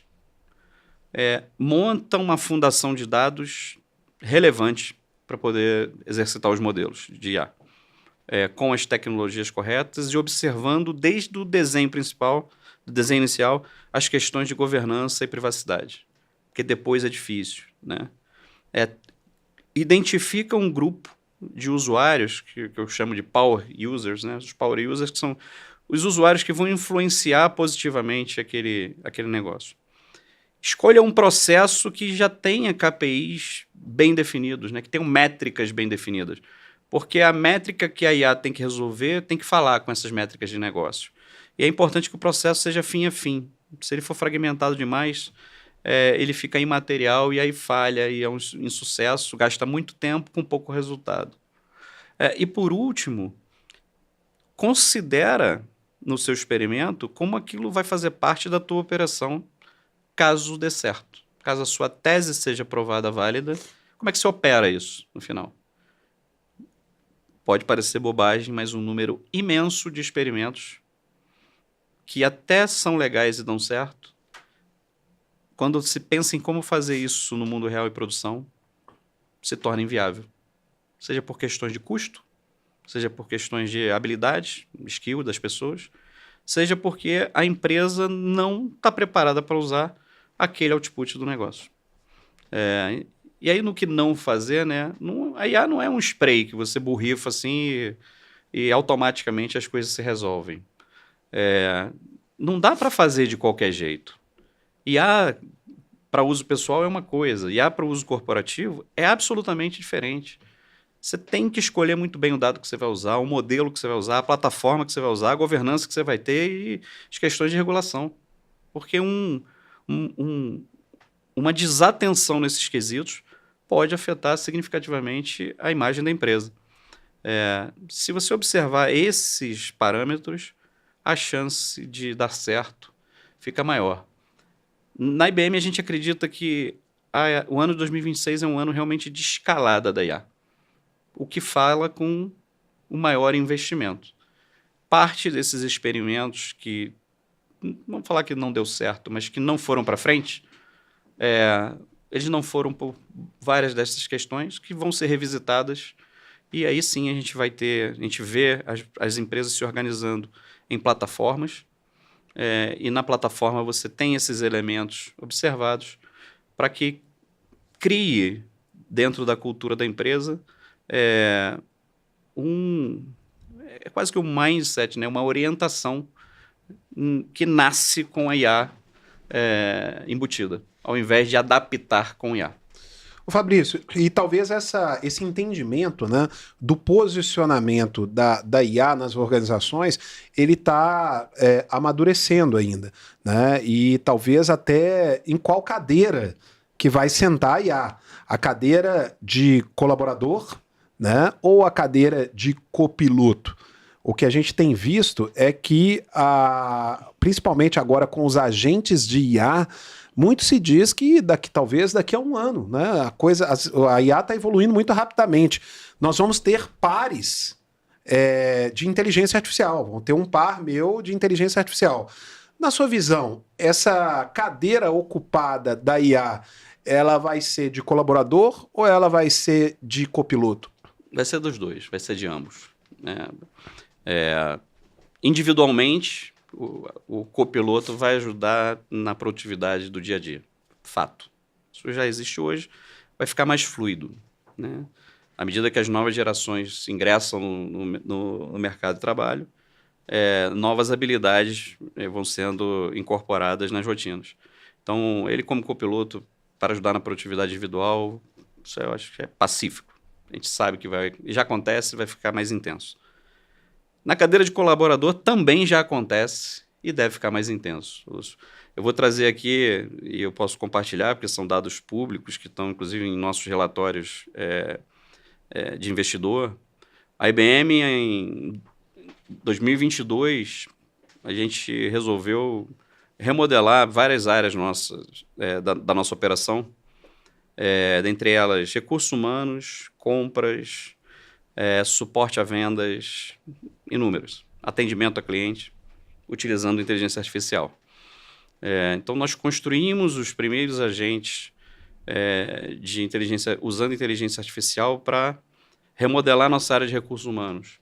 Monta uma fundação de dados relevante para poder exercitar os modelos de IA. Com as tecnologias corretas e observando desde o desenho principal, do desenho inicial, as questões de governança e privacidade. Porque depois é difícil, né? Identifica um grupo de usuários, que eu chamo de power users, né? Os power users que são os usuários que vão influenciar positivamente aquele negócio. Escolha um processo que já tenha KPIs bem definidos, né? Que tenham métricas bem definidas. Porque a métrica que a IA tem que resolver tem que falar com essas métricas de negócio. E é importante que o processo seja fim a fim. Se ele for fragmentado demais, ele fica imaterial e aí falha, e é um insucesso, gasta muito tempo com pouco resultado. E por último, considera no seu experimento como aquilo vai fazer parte da tua operação caso dê certo. Caso a sua tese seja provada válida, como é que você opera isso no final? Pode parecer bobagem, mas um número imenso de experimentos que até são legais e dão certo, quando se pensa em como fazer isso no mundo real e produção, se torna inviável. Seja por questões de custo, seja por questões de habilidade, skill das pessoas, seja porque a empresa não está preparada para usar aquele output do negócio. E aí, no que não fazer, né? A IA não é um spray que você borrifa assim e automaticamente as coisas se resolvem. Não dá para fazer de qualquer jeito. IA para uso pessoal é uma coisa, IA para uso corporativo é absolutamente diferente. Você tem que escolher muito bem o dado que você vai usar, o modelo que você vai usar, a plataforma que você vai usar, a governança que você vai ter e as questões de regulação. Porque uma desatenção nesses quesitos pode afetar significativamente a imagem da empresa. Se você observar esses parâmetros, a chance de dar certo fica maior. Na IBM, a gente acredita que o ano de 2026 é um ano realmente de escalada da IA, o que fala com o maior investimento. Parte desses experimentos que, vamos falar que não deu certo, mas que não foram para frente, eles não foram por várias dessas questões que vão ser revisitadas, e aí sim a gente vê as empresas se organizando em plataformas, e na plataforma você tem esses elementos observados para que crie dentro da cultura da empresa quase que um mindset, né? Uma orientação que nasce com a IA embutida, ao invés de adaptar com IA. Ô Fabrício, e talvez esse entendimento, né, do posicionamento da IA nas organizações, ele está amadurecendo ainda, né? E talvez até em qual cadeira que vai sentar a IA. A cadeira de colaborador, né, ou a cadeira de copiloto? O que a gente tem visto é que, principalmente agora com os agentes de IA, muito se diz que talvez daqui a um ano, né, a IA está evoluindo muito rapidamente. Nós vamos ter pares de inteligência artificial, vamos ter um par meu de inteligência artificial. Na sua visão, essa cadeira ocupada da IA, ela vai ser de colaborador ou ela vai ser de copiloto? Vai ser dos dois, vai ser de ambos. Individualmente, o copiloto vai ajudar na produtividade do dia a dia. Fato. Isso já existe hoje, vai ficar mais fluido, né? À medida que as novas gerações ingressam no mercado de trabalho, novas habilidades vão sendo incorporadas nas rotinas. Então, ele como copiloto, para ajudar na produtividade individual, isso eu acho que é pacífico. A gente sabe que já acontece e vai ficar mais intenso. Na cadeira de colaborador também já acontece e deve ficar mais intenso. Eu vou trazer aqui, e eu posso compartilhar, porque são dados públicos que estão, inclusive, em nossos relatórios de investidor. A IBM, em 2022, a gente resolveu remodelar várias áreas nossas, da nossa operação, dentre elas recursos humanos, compras, suporte a vendas, inúmeros, atendimento a cliente, utilizando inteligência artificial. Então, nós construímos os primeiros agentes de inteligência, usando inteligência artificial para remodelar nossa área de recursos humanos.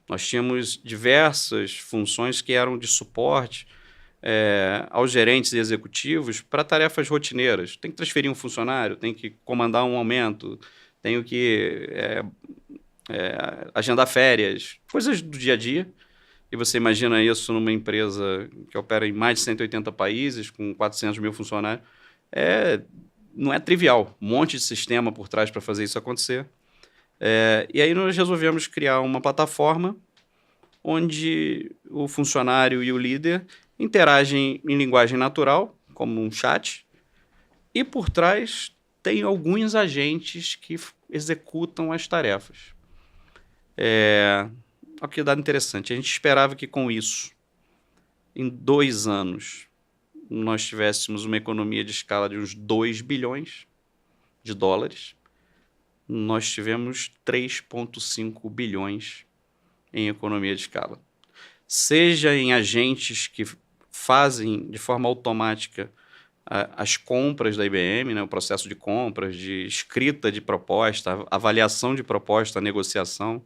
Nós tínhamos diversas funções que eram de suporte aos gerentes e executivos para tarefas rotineiras. Tem que transferir um funcionário, tem que comandar um aumento, tenho que agendar férias, coisas do dia a dia. E você imagina isso numa empresa que opera em mais de 180 países, com 400 mil funcionários. Não é trivial, um monte de sistema por trás para fazer isso acontecer. E aí nós resolvemos criar uma plataforma onde o funcionário e o líder interagem em linguagem natural, como um chat, e por trás tem alguns agentes que executam as tarefas. Olha que dado interessante. A gente esperava que com isso, em 2 anos, nós tivéssemos uma economia de escala de uns 2 bilhões de dólares. Nós tivemos 3,5 bilhões em economia de escala. Seja em agentes que fazem de forma automática as compras da IBM, né, o processo de compras, de escrita de proposta, avaliação de proposta, negociação,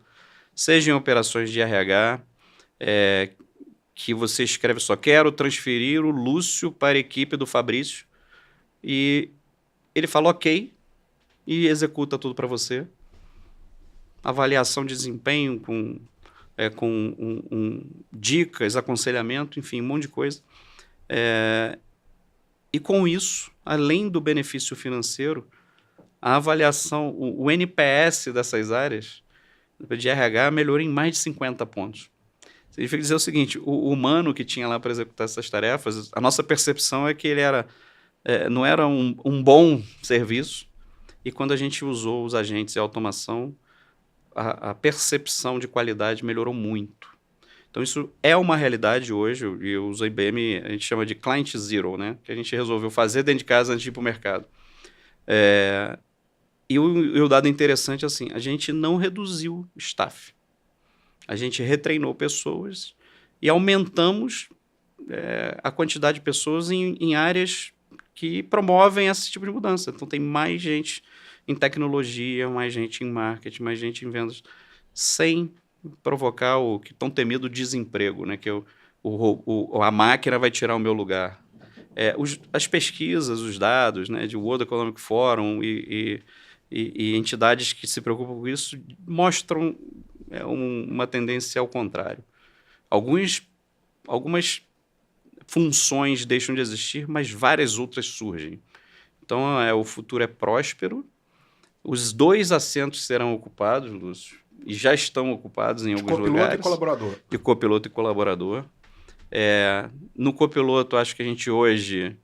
seja em operações de RH, que você escreve só: quero transferir o Lúcio para a equipe do Fabrício, e ele fala ok e executa tudo para você. Avaliação de desempenho com dicas, aconselhamento, enfim, um monte de coisa. E com isso, além do benefício financeiro, a avaliação, o NPS dessas áreas de RH melhorou em mais de 50 pontos. Significa dizer o seguinte: o humano que tinha lá para executar essas tarefas, a nossa percepção é que ele não era um bom serviço, e quando a gente usou os agentes e a automação, a percepção de qualidade melhorou muito. Então, isso é uma realidade hoje, e eu uso a IBM, a gente chama de Client Zero, né? Que a gente resolveu fazer dentro de casa antes de ir para o mercado. E o dado interessante é assim: a gente não reduziu staff. A gente retreinou pessoas e aumentamos a quantidade de pessoas em áreas que promovem esse tipo de mudança. Então, tem mais gente em tecnologia, mais gente em marketing, mais gente em vendas, sem provocar o que tão temido desemprego, né? Que a máquina vai tirar o meu lugar. As pesquisas, os dados, né, de World Economic Forum e entidades que se preocupam com isso mostram uma tendência ao contrário. Algumas funções deixam de existir, mas várias outras surgem. Então, o futuro é próspero. Os 2 assentos serão ocupados, Lúcio, e já estão ocupados em alguns lugares. Copiloto e colaborador. De copiloto e colaborador. No copiloto, acho que a gente hoje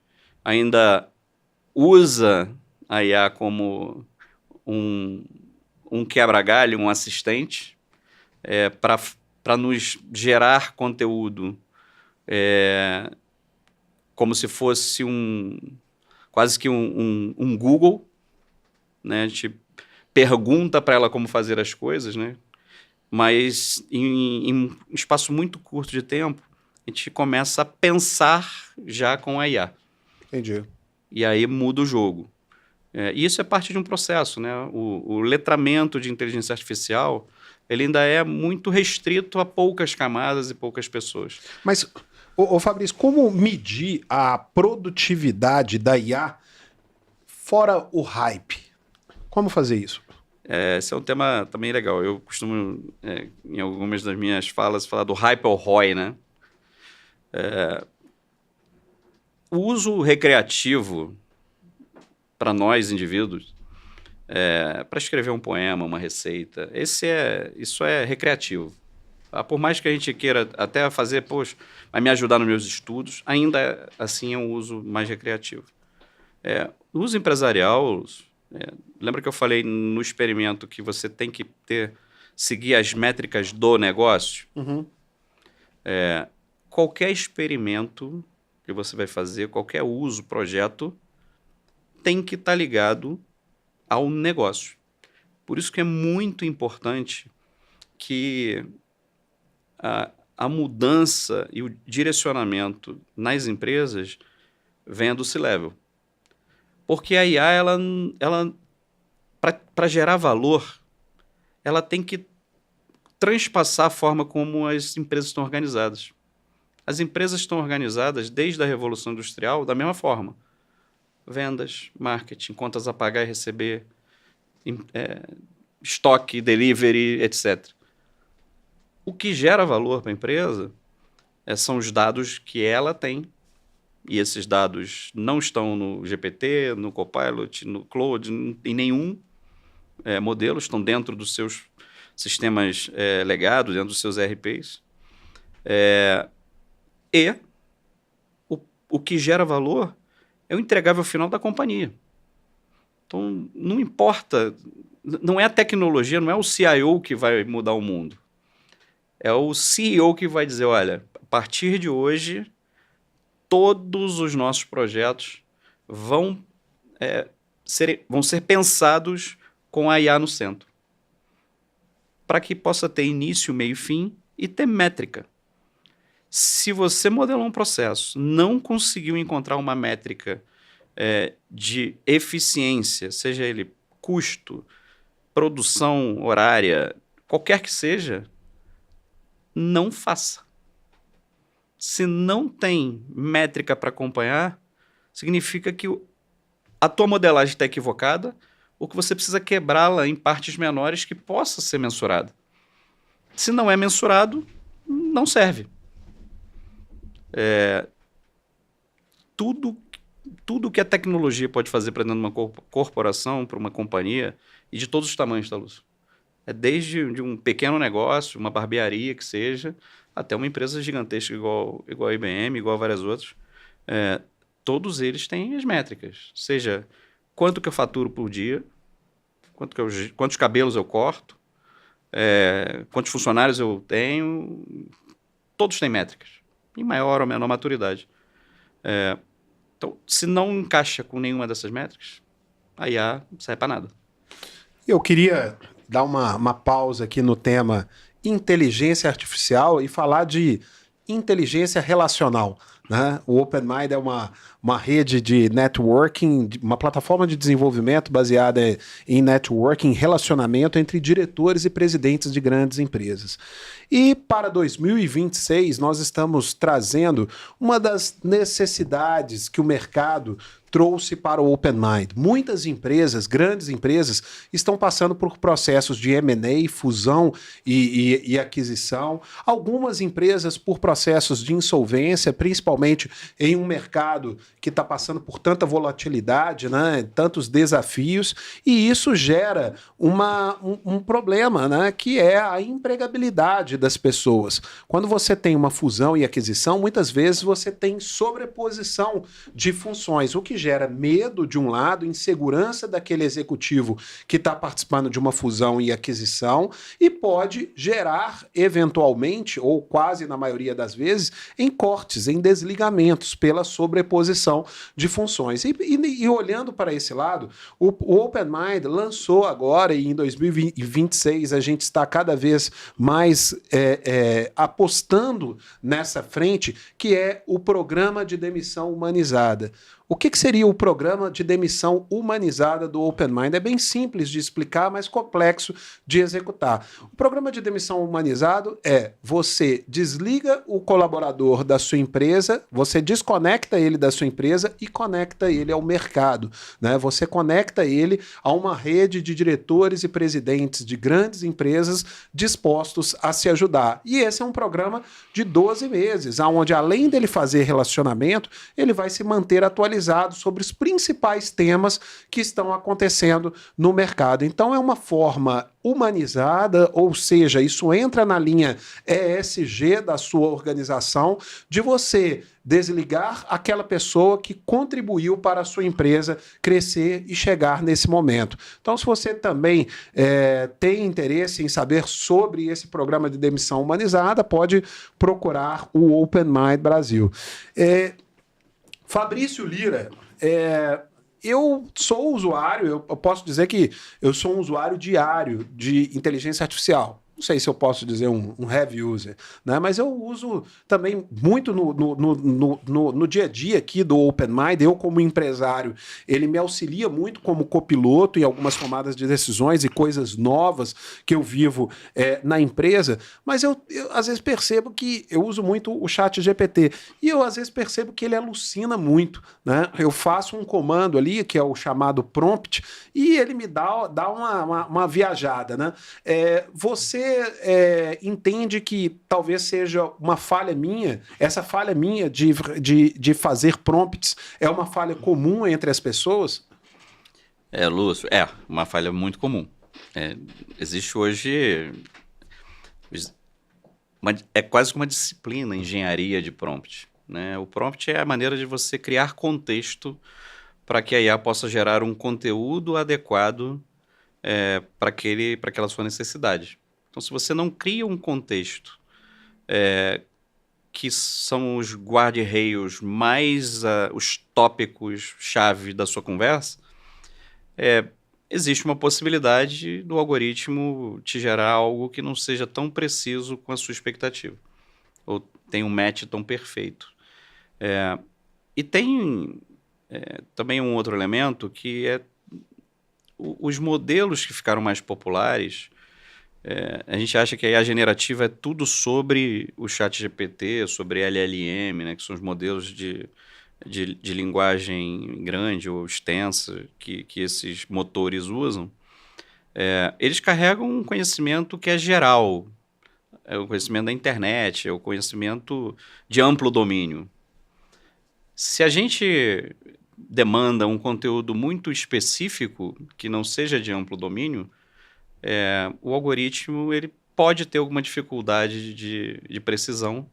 ainda usa a IA como um quebra-galho, um assistente, para nos gerar conteúdo como se fosse quase que um Google, né? A gente pergunta para ela como fazer as coisas, né? Mas em um espaço muito curto de tempo, a gente começa a pensar já com a IA. Entendi. E aí muda o jogo. E isso é parte de um processo, né? O letramento de inteligência artificial, ele ainda é muito restrito a poucas camadas e poucas pessoas. Mas, Fabrício, como medir a produtividade da IA fora o hype? Como fazer isso? Esse é um tema também legal. Eu costumo, em algumas das minhas falas, falar do hype ou ROI, né? O uso recreativo para nós, indivíduos, para escrever um poema, uma receita, isso é recreativo. Por mais que a gente queira até fazer, poxa, vai me ajudar nos meus estudos, ainda assim é um uso mais recreativo. O uso empresarial, lembra que eu falei no experimento que você tem que seguir as métricas do negócio? Uhum. Qualquer experimento que você vai fazer, qualquer uso, projeto, tem que estar ligado ao negócio. Por isso que é muito importante que a mudança e o direcionamento nas empresas venha do C-Level. Porque a IA, ela para gerar valor, ela tem que transpassar a forma como as empresas estão organizadas. As empresas estão organizadas desde a Revolução Industrial da mesma forma. Vendas, marketing, contas a pagar e receber, estoque, delivery, etc. O que gera valor para a empresa são os dados que ela tem, e esses dados não estão no GPT, no Copilot, no Claude, em nenhum modelo, estão dentro dos seus sistemas legados, dentro dos seus ERPs. E o que gera valor é o entregável final da companhia. Então, não importa, não é a tecnologia, não é o CIO que vai mudar o mundo. É o CEO que vai dizer, olha, a partir de hoje, todos os nossos projetos vão ser pensados com a IA no centro, para que possa ter início, meio e fim e ter métrica. Se você modelou um processo, não conseguiu encontrar uma métrica de eficiência, seja ele custo, produção horária, qualquer que seja, não faça. Se não tem métrica para acompanhar, significa que a tua modelagem está equivocada ou que você precisa quebrá-la em partes menores que possa ser mensurada. Se não é mensurado, não serve. Tudo que a tecnologia pode fazer para dentro de uma corporação, para uma companhia, e de todos os tamanhos, tá, Lúcio? Desde de um pequeno negócio, uma barbearia que seja, até uma empresa gigantesca igual a IBM, igual a várias outras. Todos eles têm as métricas. Seja, quanto que eu faturo por dia, quantos cabelos eu corto, quantos funcionários eu tenho. Todos têm métricas, em maior ou menor maturidade. Então, se não encaixa com nenhuma dessas métricas, a IA não serve para nada. Eu queria dar uma pausa aqui no tema inteligência artificial e falar de inteligência relacional, né? O OpenMind é uma rede de networking, uma plataforma de desenvolvimento baseada em networking, relacionamento entre diretores e presidentes de grandes empresas. E para 2026, nós estamos trazendo uma das necessidades que o mercado trouxe para o OpenMind. Muitas empresas, grandes empresas, estão passando por processos de M&A, fusão e aquisição. Algumas empresas por processos de insolvência, principalmente em um mercado que está passando por tanta volatilidade, né, tantos desafios, e isso gera um problema, né, que é a empregabilidade das pessoas. Quando você tem uma fusão e aquisição, muitas vezes você tem sobreposição de funções, o que gera medo de um lado, insegurança daquele executivo que está participando de uma fusão e aquisição, e pode gerar, eventualmente, ou quase na maioria das vezes, em cortes, em desligamentos pela sobreposição de funções. E olhando para esse lado, o OpenMind lançou agora, e em 2026 a gente está cada vez mais apostando nessa frente, que é o Programa de Demissão Humanizada. O que seria o Programa de Demissão Humanizada do OpenMind? É bem simples de explicar, mas complexo de executar. O Programa de Demissão Humanizado é: você desliga o colaborador da sua empresa, você desconecta ele da sua empresa e conecta ele ao mercado, né? Você conecta ele a uma rede de diretores e presidentes de grandes empresas dispostos a se ajudar. E esse é um programa de 12 meses, onde além dele fazer relacionamento, ele vai se manter atualizado sobre os principais temas que estão acontecendo no mercado. Então é uma forma humanizada, ou seja, isso entra na linha ESG da sua organização, de você desligar aquela pessoa que contribuiu para a sua empresa crescer e chegar nesse momento. Então, se você também tem interesse em saber sobre esse programa de demissão humanizada, pode procurar o OpenMind Brasil. Fabrício Lira, eu sou usuário, eu posso dizer que eu sou um usuário diário de inteligência artificial. Não sei se eu posso dizer um heavy user, né? Mas eu uso também muito no dia a dia aqui do OpenMind. Eu, como empresário, ele me auxilia muito como copiloto em algumas tomadas de decisões e coisas novas que eu vivo na empresa. Mas eu às vezes percebo que eu uso muito o ChatGPT e eu às vezes percebo que ele alucina muito, né? Eu faço um comando ali, que é o chamado prompt, e ele me dá uma viajada, né? Você entende que talvez seja uma falha minha, essa falha minha de fazer prompts é uma falha comum entre as pessoas? Lúcio, uma falha muito comum. Existe hoje... é quase uma disciplina, engenharia de prompt, né? O prompt é a maneira de você criar contexto para que a IA possa gerar um conteúdo adequado para aquela sua necessidade. Então, se você não cria um contexto que são os guarda-reios mais os tópicos-chave da sua conversa, existe uma possibilidade do algoritmo te gerar algo que não seja tão preciso com a sua expectativa, ou tem um match tão perfeito. E tem também um outro elemento que os modelos que ficaram mais populares, A gente acha que a IA generativa é tudo sobre o ChatGPT, sobre LLM, né, que são os modelos de linguagem grande ou extensa que esses motores usam. Eles carregam um conhecimento que é geral, é o conhecimento da internet, é o conhecimento de amplo domínio. Se a gente demanda um conteúdo muito específico, que não seja de amplo domínio, o algoritmo ele pode ter alguma dificuldade de precisão.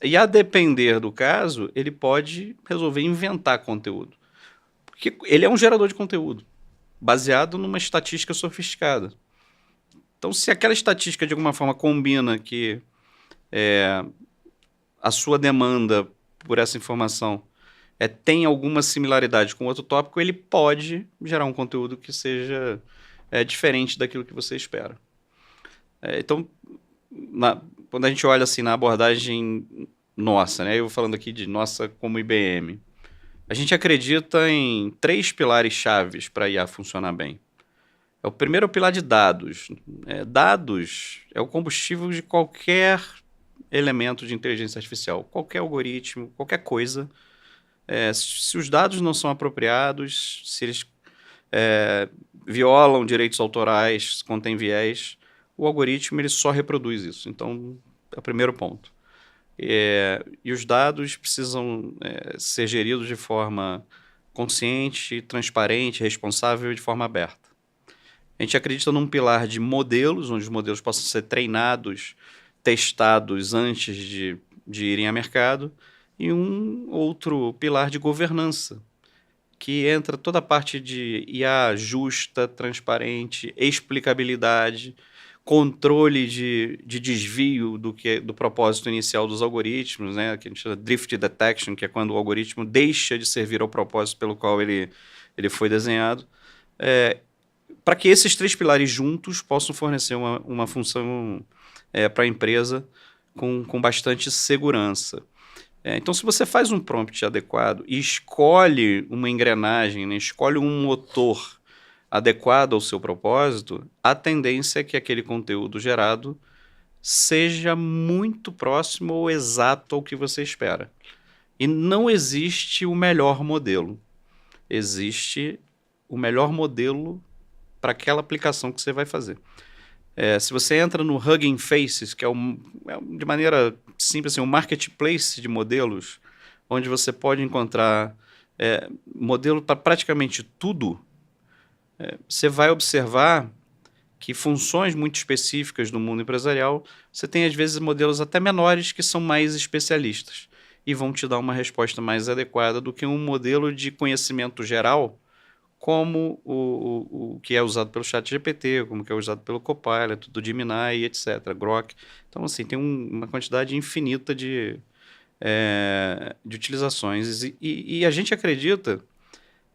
E a depender do caso, ele pode resolver inventar conteúdo. Porque ele é um gerador de conteúdo, baseado numa estatística sofisticada. Então, se aquela estatística de alguma forma combina que a sua demanda por essa informação tem alguma similaridade com outro tópico, ele pode gerar um conteúdo que seja diferente daquilo que você espera. Então, quando a gente olha assim na abordagem nossa, né, eu falando aqui de nossa como IBM, a gente acredita em 3 pilares chaves para a IA funcionar bem. O primeiro é o pilar de dados. Dados é o combustível de qualquer elemento de inteligência artificial, qualquer algoritmo, qualquer coisa. Se os dados não são apropriados, se eles violam direitos autorais, contêm viés, o algoritmo ele só reproduz isso. Então, é o primeiro ponto. E os dados precisam ser geridos de forma consciente, transparente, responsável e de forma aberta. A gente acredita num pilar de modelos, onde os modelos possam ser treinados, testados antes de irem a mercado, e um outro pilar de governança, que entra toda a parte de IA justa, transparente, explicabilidade, controle de desvio do propósito inicial dos algoritmos, né, que a gente chama de drift detection, que é quando o algoritmo deixa de servir ao propósito pelo qual ele foi desenhado, para que esses 3 pilares juntos possam fornecer uma função para a empresa com bastante segurança. Então, se você faz um prompt adequado e escolhe uma engrenagem, né, escolhe um motor adequado ao seu propósito, a tendência é que aquele conteúdo gerado seja muito próximo ou exato ao que você espera. E não existe o melhor modelo. Existe o melhor modelo para aquela aplicação que você vai fazer. Se você entra no Hugging Faces, que de maneira simples, assim, um marketplace de modelos, onde você pode encontrar modelo para praticamente tudo, você vai observar que funções muito específicas do mundo empresarial, você tem às vezes modelos até menores que são mais especialistas e vão te dar uma resposta mais adequada do que um modelo de conhecimento geral, como o que é usado pelo ChatGPT, como que é usado pelo Copilot, do Gemini, etc., Grok. Então, assim, tem uma quantidade infinita de utilizações. E a gente acredita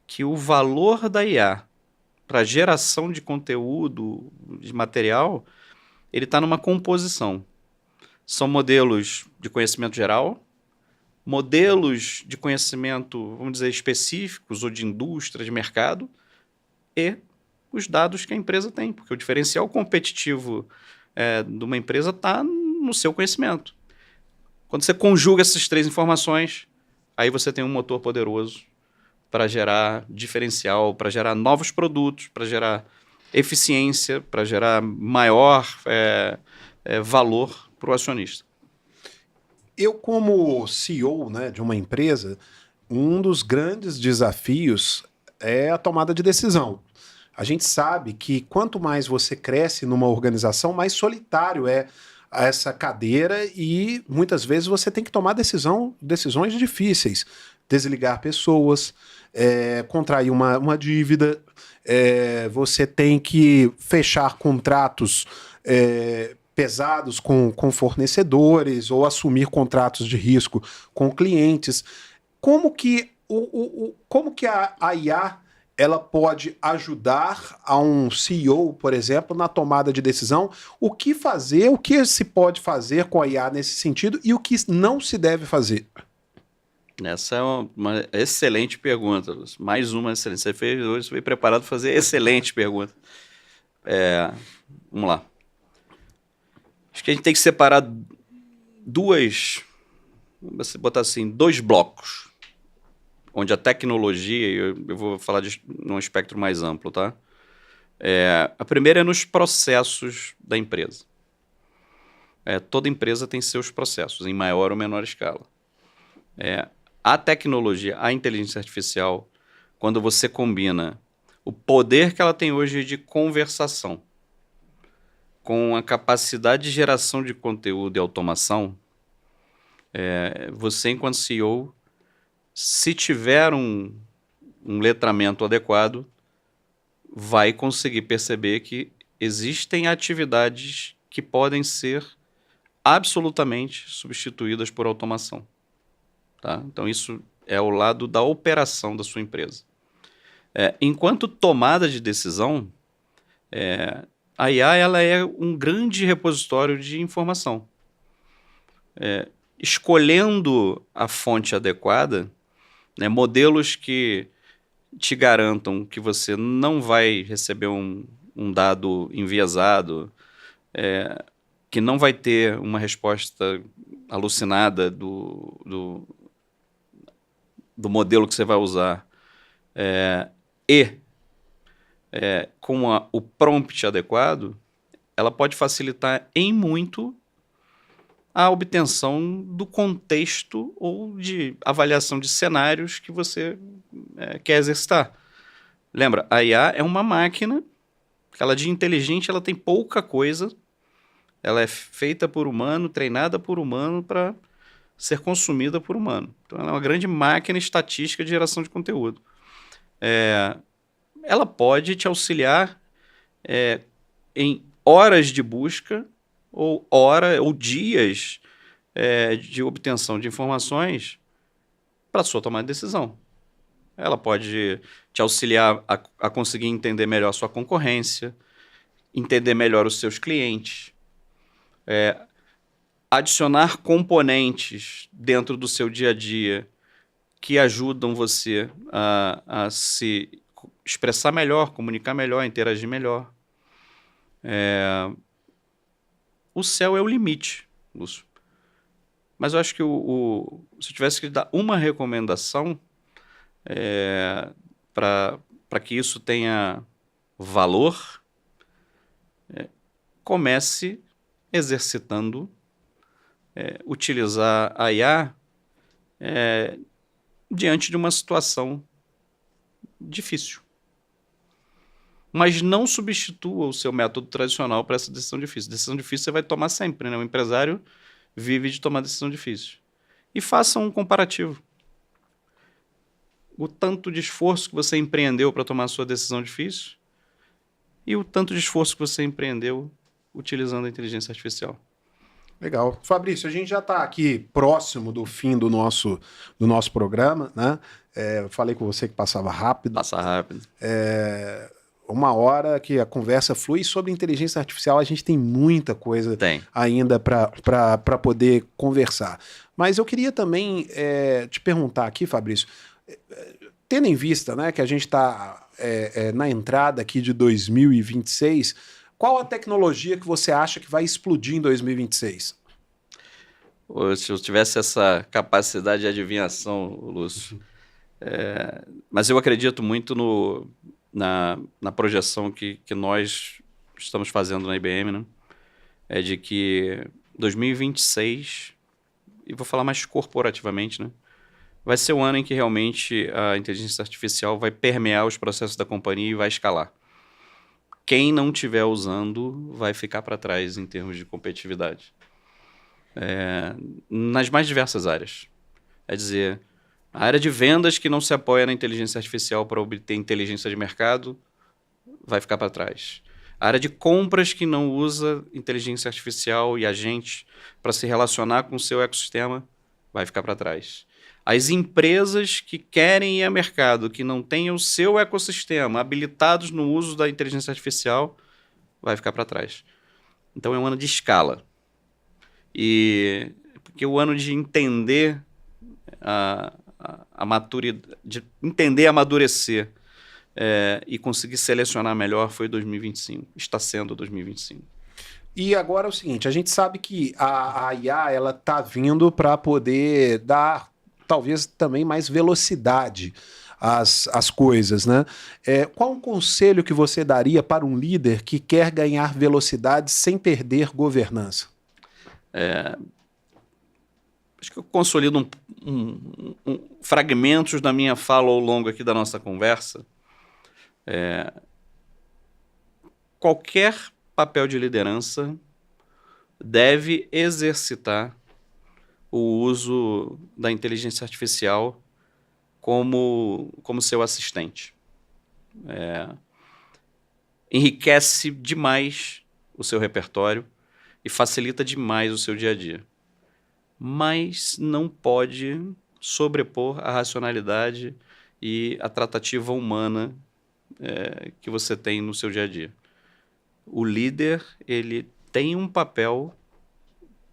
que o valor da IA para geração de conteúdo, de material, ele está numa composição. São modelos de conhecimento geral, modelos de conhecimento, vamos dizer, específicos ou de indústria, de mercado, e os dados que a empresa tem, porque o diferencial competitivo de uma empresa está no seu conhecimento. Quando você conjuga essas 3 informações, aí você tem um motor poderoso para gerar diferencial, para gerar novos produtos, para gerar eficiência, para gerar maior valor para o acionista. Eu, como CEO, né, de uma empresa, um dos grandes desafios é a tomada de decisão. A gente sabe que quanto mais você cresce numa organização, mais solitário é essa cadeira e muitas vezes você tem que tomar decisões difíceis. Desligar pessoas, contrair uma dívida, você tem que fechar contratos pesados com fornecedores ou assumir contratos de risco com clientes. Como que a IA ela pode ajudar a um CEO, por exemplo, na tomada de decisão? O que fazer, o que se pode fazer com a IA nesse sentido e o que não se deve fazer? Essa é uma excelente pergunta, Lúcio. Mais uma excelente. Você veio preparado para fazer excelente pergunta. Vamos lá. Acho que a gente tem que separar vamos botar assim, 2 blocos, onde a tecnologia, eu vou falar num espectro mais amplo, tá? A primeira é nos processos da empresa. Toda empresa tem seus processos, em maior ou menor escala. A tecnologia, a inteligência artificial, quando você combina o poder que ela tem hoje de conversação com a capacidade de geração de conteúdo e automação, você, enquanto CEO, se tiver um letramento adequado, vai conseguir perceber que existem atividades que podem ser absolutamente substituídas por automação. Tá? Então, isso é o lado da operação da sua empresa. Enquanto tomada de decisão, a IA ela é um grande repositório de informação. Escolhendo a fonte adequada, né, modelos que te garantam que você não vai receber um dado enviesado, que não vai ter uma resposta alucinada do modelo que você vai usar, com o prompt adequado, ela pode facilitar em muito a obtenção do contexto ou de avaliação de cenários que você quer exercitar. Lembra, a IA é uma máquina, ela de inteligente, ela tem pouca coisa, ela é feita por humano, treinada por humano para ser consumida por humano. Então, ela é uma grande máquina estatística de geração de conteúdo. Ela pode te auxiliar em horas de busca ou dias de obtenção de informações para sua tomada de decisão. Ela pode te auxiliar a conseguir entender melhor a sua concorrência, entender melhor os seus clientes, adicionar componentes dentro do seu dia a dia que ajudam você a se expressar melhor, comunicar melhor, interagir melhor. O céu é o limite, Lúcio. Mas eu acho que se eu tivesse que dar uma recomendação para que isso tenha valor, comece exercitando utilizar a IA diante de uma situação difícil. Mas não substitua o seu método tradicional para essa decisão difícil. Decisão difícil você vai tomar sempre, né? O empresário vive de tomar decisão difícil. E faça um comparativo. O tanto de esforço que você empreendeu para tomar a sua decisão difícil e o tanto de esforço que você empreendeu utilizando a inteligência artificial. Legal. Fabrício, a gente já está aqui próximo do fim do nosso programa, né? Eu falei com você que passava rápido. Passa rápido. 1 hora que a conversa flui. Sobre inteligência artificial, a gente tem muita coisa ainda para poder conversar. Mas eu queria também te perguntar aqui, Fabrício, tendo em vista, né, que a gente está na entrada aqui de 2026, qual a tecnologia que você acha que vai explodir em 2026? Se eu tivesse essa capacidade de adivinhação, Lúcio. Mas eu acredito muito na projeção que nós estamos fazendo na IBM, né? De que 2026, e vou falar mais corporativamente, né? Vai ser o ano em que realmente a inteligência artificial vai permear os processos da companhia e vai escalar. Quem não estiver usando vai ficar para trás em termos de competitividade. Nas mais diversas áreas. É dizer, a área de vendas que não se apoia na inteligência artificial para obter inteligência de mercado vai ficar para trás. A área de compras que não usa inteligência artificial e agentes para se relacionar com o seu ecossistema vai ficar para trás. As empresas que querem ir ao mercado, que não tenham o seu ecossistema habilitados no uso da inteligência artificial, vai ficar para trás. Então é um ano de escala. Porque o ano de entender a maturidade, de entender e amadurecer e conseguir selecionar melhor foi 2025. Está sendo 2025. E agora é o seguinte, a gente sabe que a IA ela tá vindo para poder dar talvez também mais velocidade às coisas, né? Qual um conselho que você daria para um líder que quer ganhar velocidade sem perder governança? Acho que eu consolido fragmentos da minha fala ao longo aqui da nossa conversa. Qualquer papel de liderança deve exercitar o uso da inteligência artificial como seu assistente. Enriquece demais o seu repertório e facilita demais o seu dia a dia. Mas não pode sobrepor a racionalidade e a tratativa humana que você tem no seu dia a dia. O líder, ele tem um papel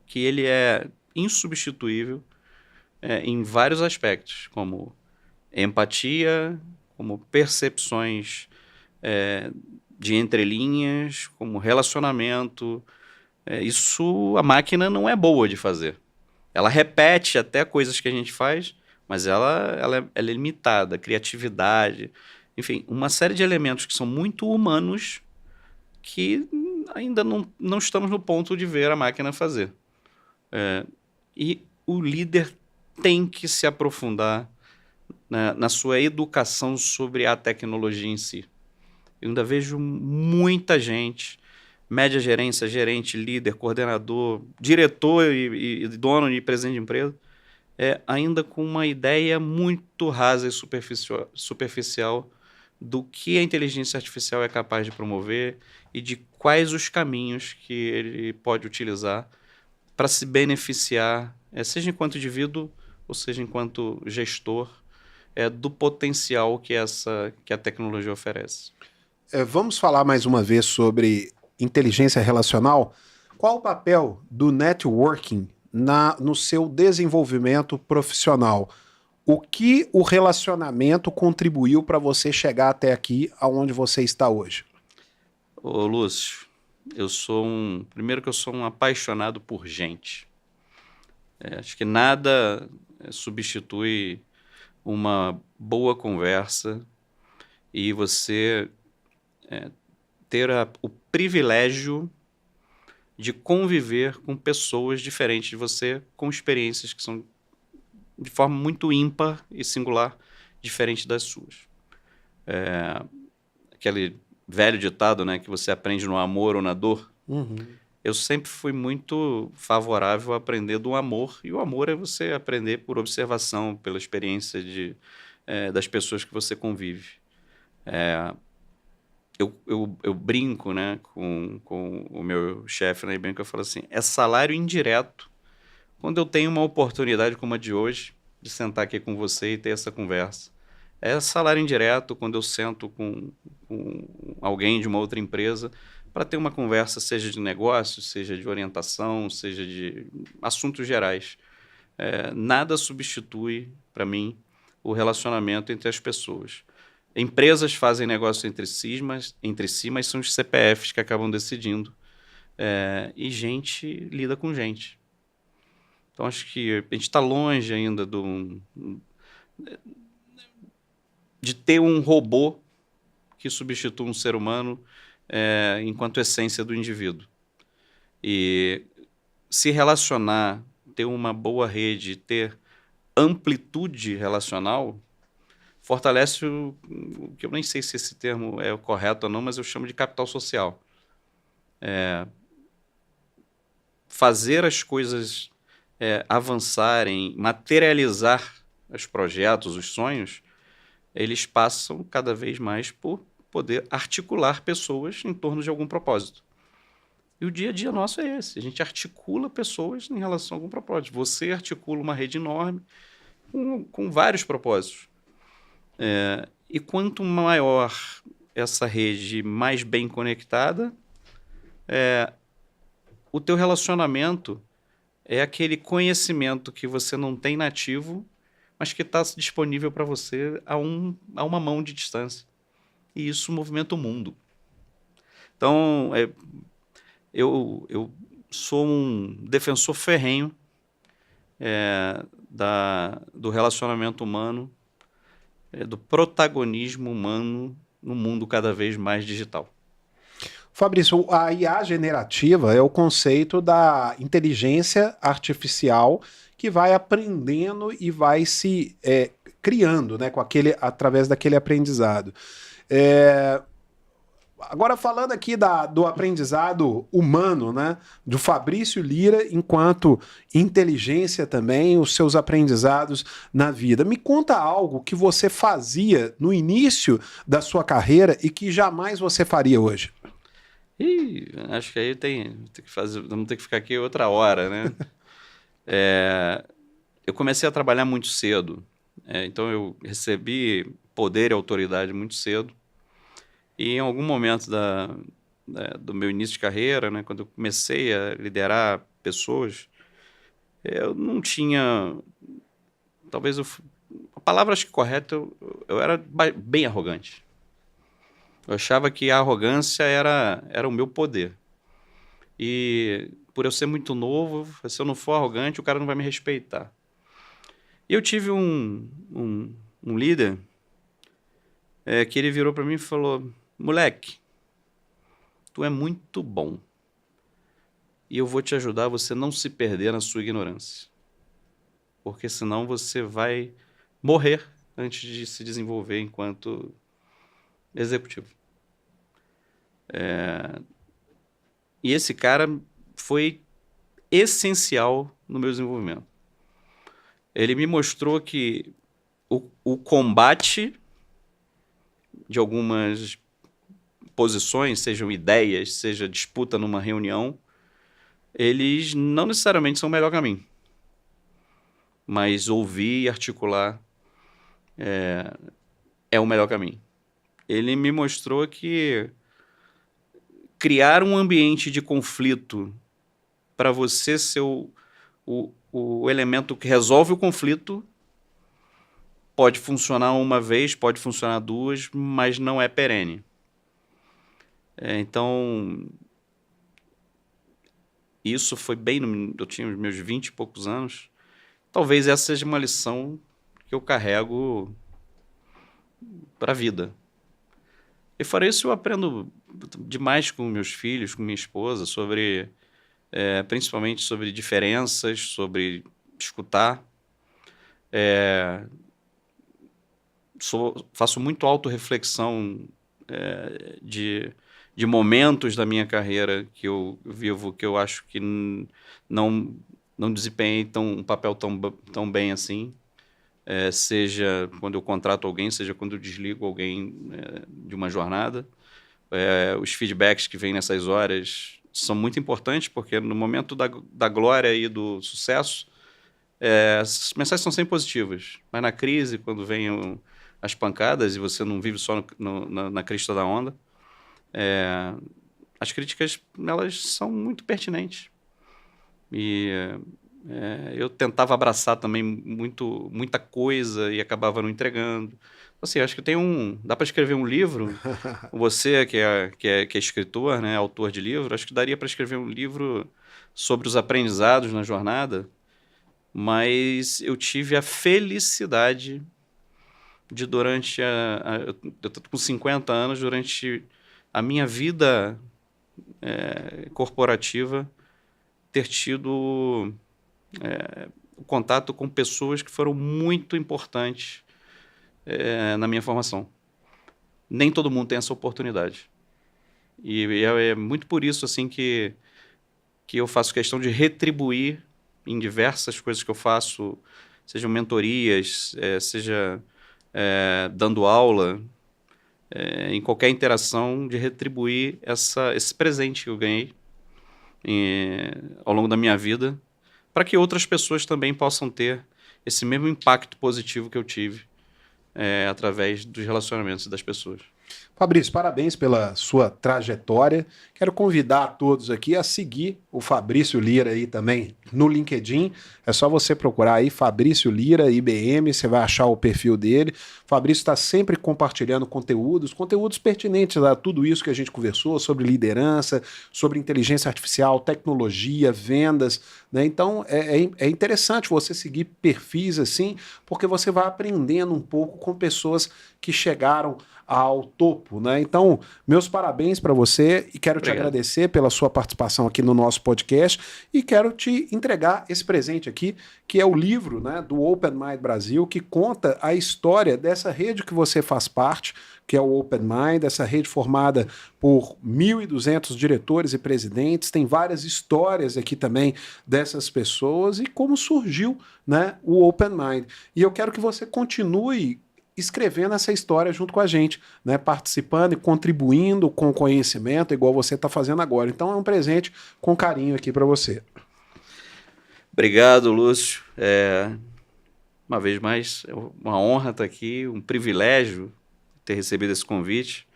que ele é insubstituível em vários aspectos, como empatia, como percepções de entrelinhas, como relacionamento. Isso a máquina não é boa de fazer. Ela repete até coisas que a gente faz, mas ela é limitada, criatividade, enfim, uma série de elementos que são muito humanos que ainda não estamos no ponto de ver a máquina fazer. E o líder tem que se aprofundar na sua educação sobre a tecnologia em si. Eu ainda vejo muita gente, média gerência, gerente, líder, coordenador, diretor e dono e presidente de empresa, ainda com uma ideia muito rasa e superficial do que a inteligência artificial é capaz de promover e de quais os caminhos que ele pode utilizar para se beneficiar, seja enquanto indivíduo ou seja enquanto gestor, do potencial que a tecnologia oferece. Vamos falar mais uma vez sobre inteligência relacional. Qual o papel do networking no seu desenvolvimento profissional? O que o relacionamento contribuiu para você chegar até aqui, aonde você está hoje? Ô, Lúcio, primeiro que eu sou um apaixonado por gente. Acho que nada substitui uma boa conversa e você ter o privilégio de conviver com pessoas diferentes de você, com experiências que são de forma muito ímpar e singular, diferente das suas. Aquele velho ditado, né, que você aprende no amor ou na dor. Uhum. Eu sempre fui muito favorável a aprender do amor, e o amor é você aprender por observação, pela experiência das pessoas que você convive. Eu brinco, né, com o meu chefe na IBM, que eu falo assim, é salário indireto quando eu tenho uma oportunidade como a de hoje, de sentar aqui com você e ter essa conversa. É salário indireto quando eu sento com alguém de uma outra empresa para ter uma conversa, seja de negócio, seja de orientação, seja de assuntos gerais. Nada substitui, para mim, o relacionamento entre as pessoas. Empresas fazem negócio entre si, mas são os CPFs que acabam decidindo. E gente lida com gente. Então, acho que a gente está longe ainda de ter um robô que substitua um ser humano enquanto essência do indivíduo. E se relacionar, ter uma boa rede, ter amplitude relacional, fortalece o que eu nem sei se esse termo é o correto ou não, mas eu chamo de capital social. Fazer as coisas avançarem, materializar os projetos, os sonhos, eles passam cada vez mais por poder articular pessoas em torno de algum propósito. E o dia a dia nosso é esse. A gente articula pessoas em relação a algum propósito. Você articula uma rede enorme com vários propósitos. E quanto maior essa rede, mais bem conectada, o teu relacionamento é aquele conhecimento que você não tem nativo, mas que está disponível para você a uma mão de distância. e isso movimenta o mundo. Então, eu sou um defensor ferrenho do relacionamento humano, do protagonismo humano no mundo cada vez mais digital. Fabrício, a IA generativa é o conceito da inteligência artificial que vai aprendendo e vai se criando, né, através daquele aprendizado. Agora falando aqui do aprendizado humano, né, do Fabrício Lira enquanto inteligência também, os seus aprendizados na vida. Me conta algo que você fazia no início da sua carreira e que jamais você faria hoje. Acho que aí vamos ter que ficar aqui outra hora, né? Eu comecei a trabalhar muito cedo, então eu recebi poder e autoridade muito cedo. E em algum momento do meu início de carreira, né, quando eu comecei a liderar pessoas, eu não tinha... Talvez a palavra acho que correta, eu era bem arrogante. Eu achava que a arrogância era o meu poder. E por eu ser muito novo, se eu não for arrogante, o cara não vai me respeitar. E eu tive um líder que ele virou para mim e falou: moleque, tu é muito bom. E eu vou te ajudar a você não se perder na sua ignorância. Porque senão você vai morrer antes de se desenvolver enquanto executivo. E esse cara foi essencial no meu desenvolvimento. Ele me mostrou que o combate de algumas posições, sejam ideias, seja disputa numa reunião, eles não necessariamente são o melhor caminho. Mas ouvir e articular é o melhor caminho. Ele me mostrou que criar um ambiente de conflito para você ser o elemento que resolve o conflito pode funcionar uma vez, pode funcionar duas, mas não é perene. Então, isso foi bem... Eu tinha os meus 20 e poucos anos. Talvez essa seja uma lição que eu carrego para a vida. E fora isso, eu aprendo demais com meus filhos, com minha esposa, principalmente sobre diferenças, sobre escutar. Faço muito autorreflexão de momentos da minha carreira que eu vivo, que eu acho que não desempenhei um papel tão bem assim. Seja quando eu contrato alguém, seja quando eu desligo alguém de uma jornada. Os feedbacks que vêm nessas horas são muito importantes, porque no momento da glória e do sucesso, as mensagens são sempre positivas. Mas na crise, quando vêm as pancadas e você não vive só na crista da onda, as críticas elas são muito pertinentes. E eu tentava abraçar também muita coisa e acabava não entregando. Assim, acho que dá para escrever um livro. Você que é escritor, né, autor de livro, acho que daria para escrever um livro sobre os aprendizados na jornada, mas eu tive a felicidade de durante eu tô com 50 anos, durante a minha vida corporativa, ter tido o contato com pessoas que foram muito importantes na minha formação. Nem todo mundo tem essa oportunidade. E é muito por isso assim que eu faço questão de retribuir em diversas coisas que eu faço, sejam mentorias, seja dando aula, em qualquer interação, de retribuir esse presente que eu ganhei ao longo da minha vida, para que outras pessoas também possam ter esse mesmo impacto positivo que eu tive através dos relacionamentos das pessoas. Fabrício, parabéns pela sua trajetória. Quero convidar a todos aqui a seguir o Fabrício Lira aí também no LinkedIn. É só você procurar aí Fabrício Lira, IBM, você vai achar o perfil dele. O Fabrício está sempre compartilhando conteúdos pertinentes a tudo isso que a gente conversou, sobre liderança, sobre inteligência artificial, tecnologia, vendas, né? Então é interessante você seguir perfis assim, porque você vai aprendendo um pouco com pessoas que chegaram ao topo, né? Então, meus parabéns para você e quero te agradecer pela sua participação aqui no nosso podcast e quero te entregar esse presente aqui, que é o livro, né, do Open Mind Brasil, que conta a história dessa rede que você faz parte, que é o Open Mind, essa rede formada por 1.200 diretores e presidentes. Tem várias histórias aqui também dessas pessoas e como surgiu, né, o Open Mind. E eu quero que você continue escrevendo essa história junto com a gente, né? Participando e contribuindo com conhecimento, igual você está fazendo agora. Então é um presente com carinho aqui para você. Obrigado, Lúcio. Uma vez mais, é uma honra estar aqui, um privilégio ter recebido esse convite.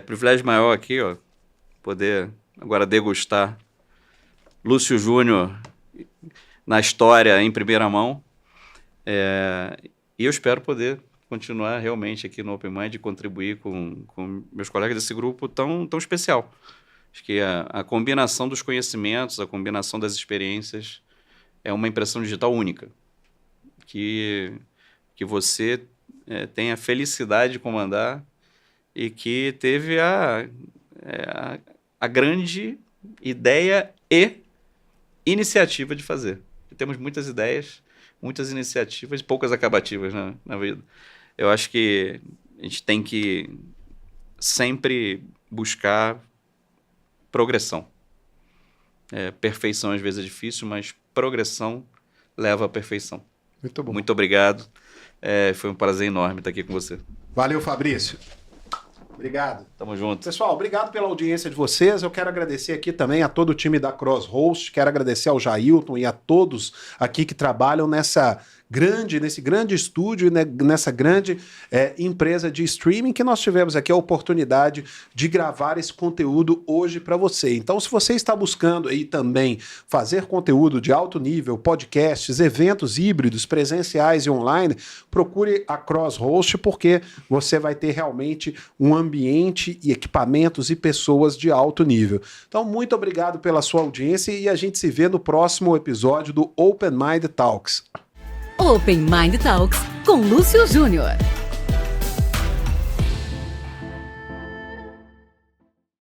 Privilégio maior aqui, ó, poder agora degustar Lúcio Júnior na história em primeira mão. E eu espero poder continuar realmente aqui no Open Mind e contribuir com meus colegas desse grupo tão especial. Acho que a combinação dos conhecimentos, a combinação das experiências é uma impressão digital única, que você tem a felicidade de comandar e que teve a grande ideia e iniciativa de fazer. Temos muitas ideias, muitas iniciativas, poucas acabativas na vida. Eu acho que a gente tem que sempre buscar progressão. Perfeição às vezes é difícil, mas progressão leva à perfeição. Muito bom. Muito obrigado. Foi um prazer enorme estar aqui com você. Valeu, Fabrício. Obrigado. Tamo junto. Pessoal, obrigado pela audiência de vocês. Eu quero agradecer aqui também a todo o time da Cross Host. Quero agradecer ao Jailton e a todos aqui que trabalham nesse grande estúdio e nessa grande empresa de streaming que nós tivemos aqui a oportunidade de gravar esse conteúdo hoje para você. Então, se você está buscando aí também fazer conteúdo de alto nível, podcasts, eventos híbridos, presenciais e online, procure a Cross Host, porque você vai ter realmente um ambiente e equipamentos e pessoas de alto nível. Então, muito obrigado pela sua audiência e a gente se vê no próximo episódio do Open Mind Talks. Open Mind Talks com Lúcio Júnior.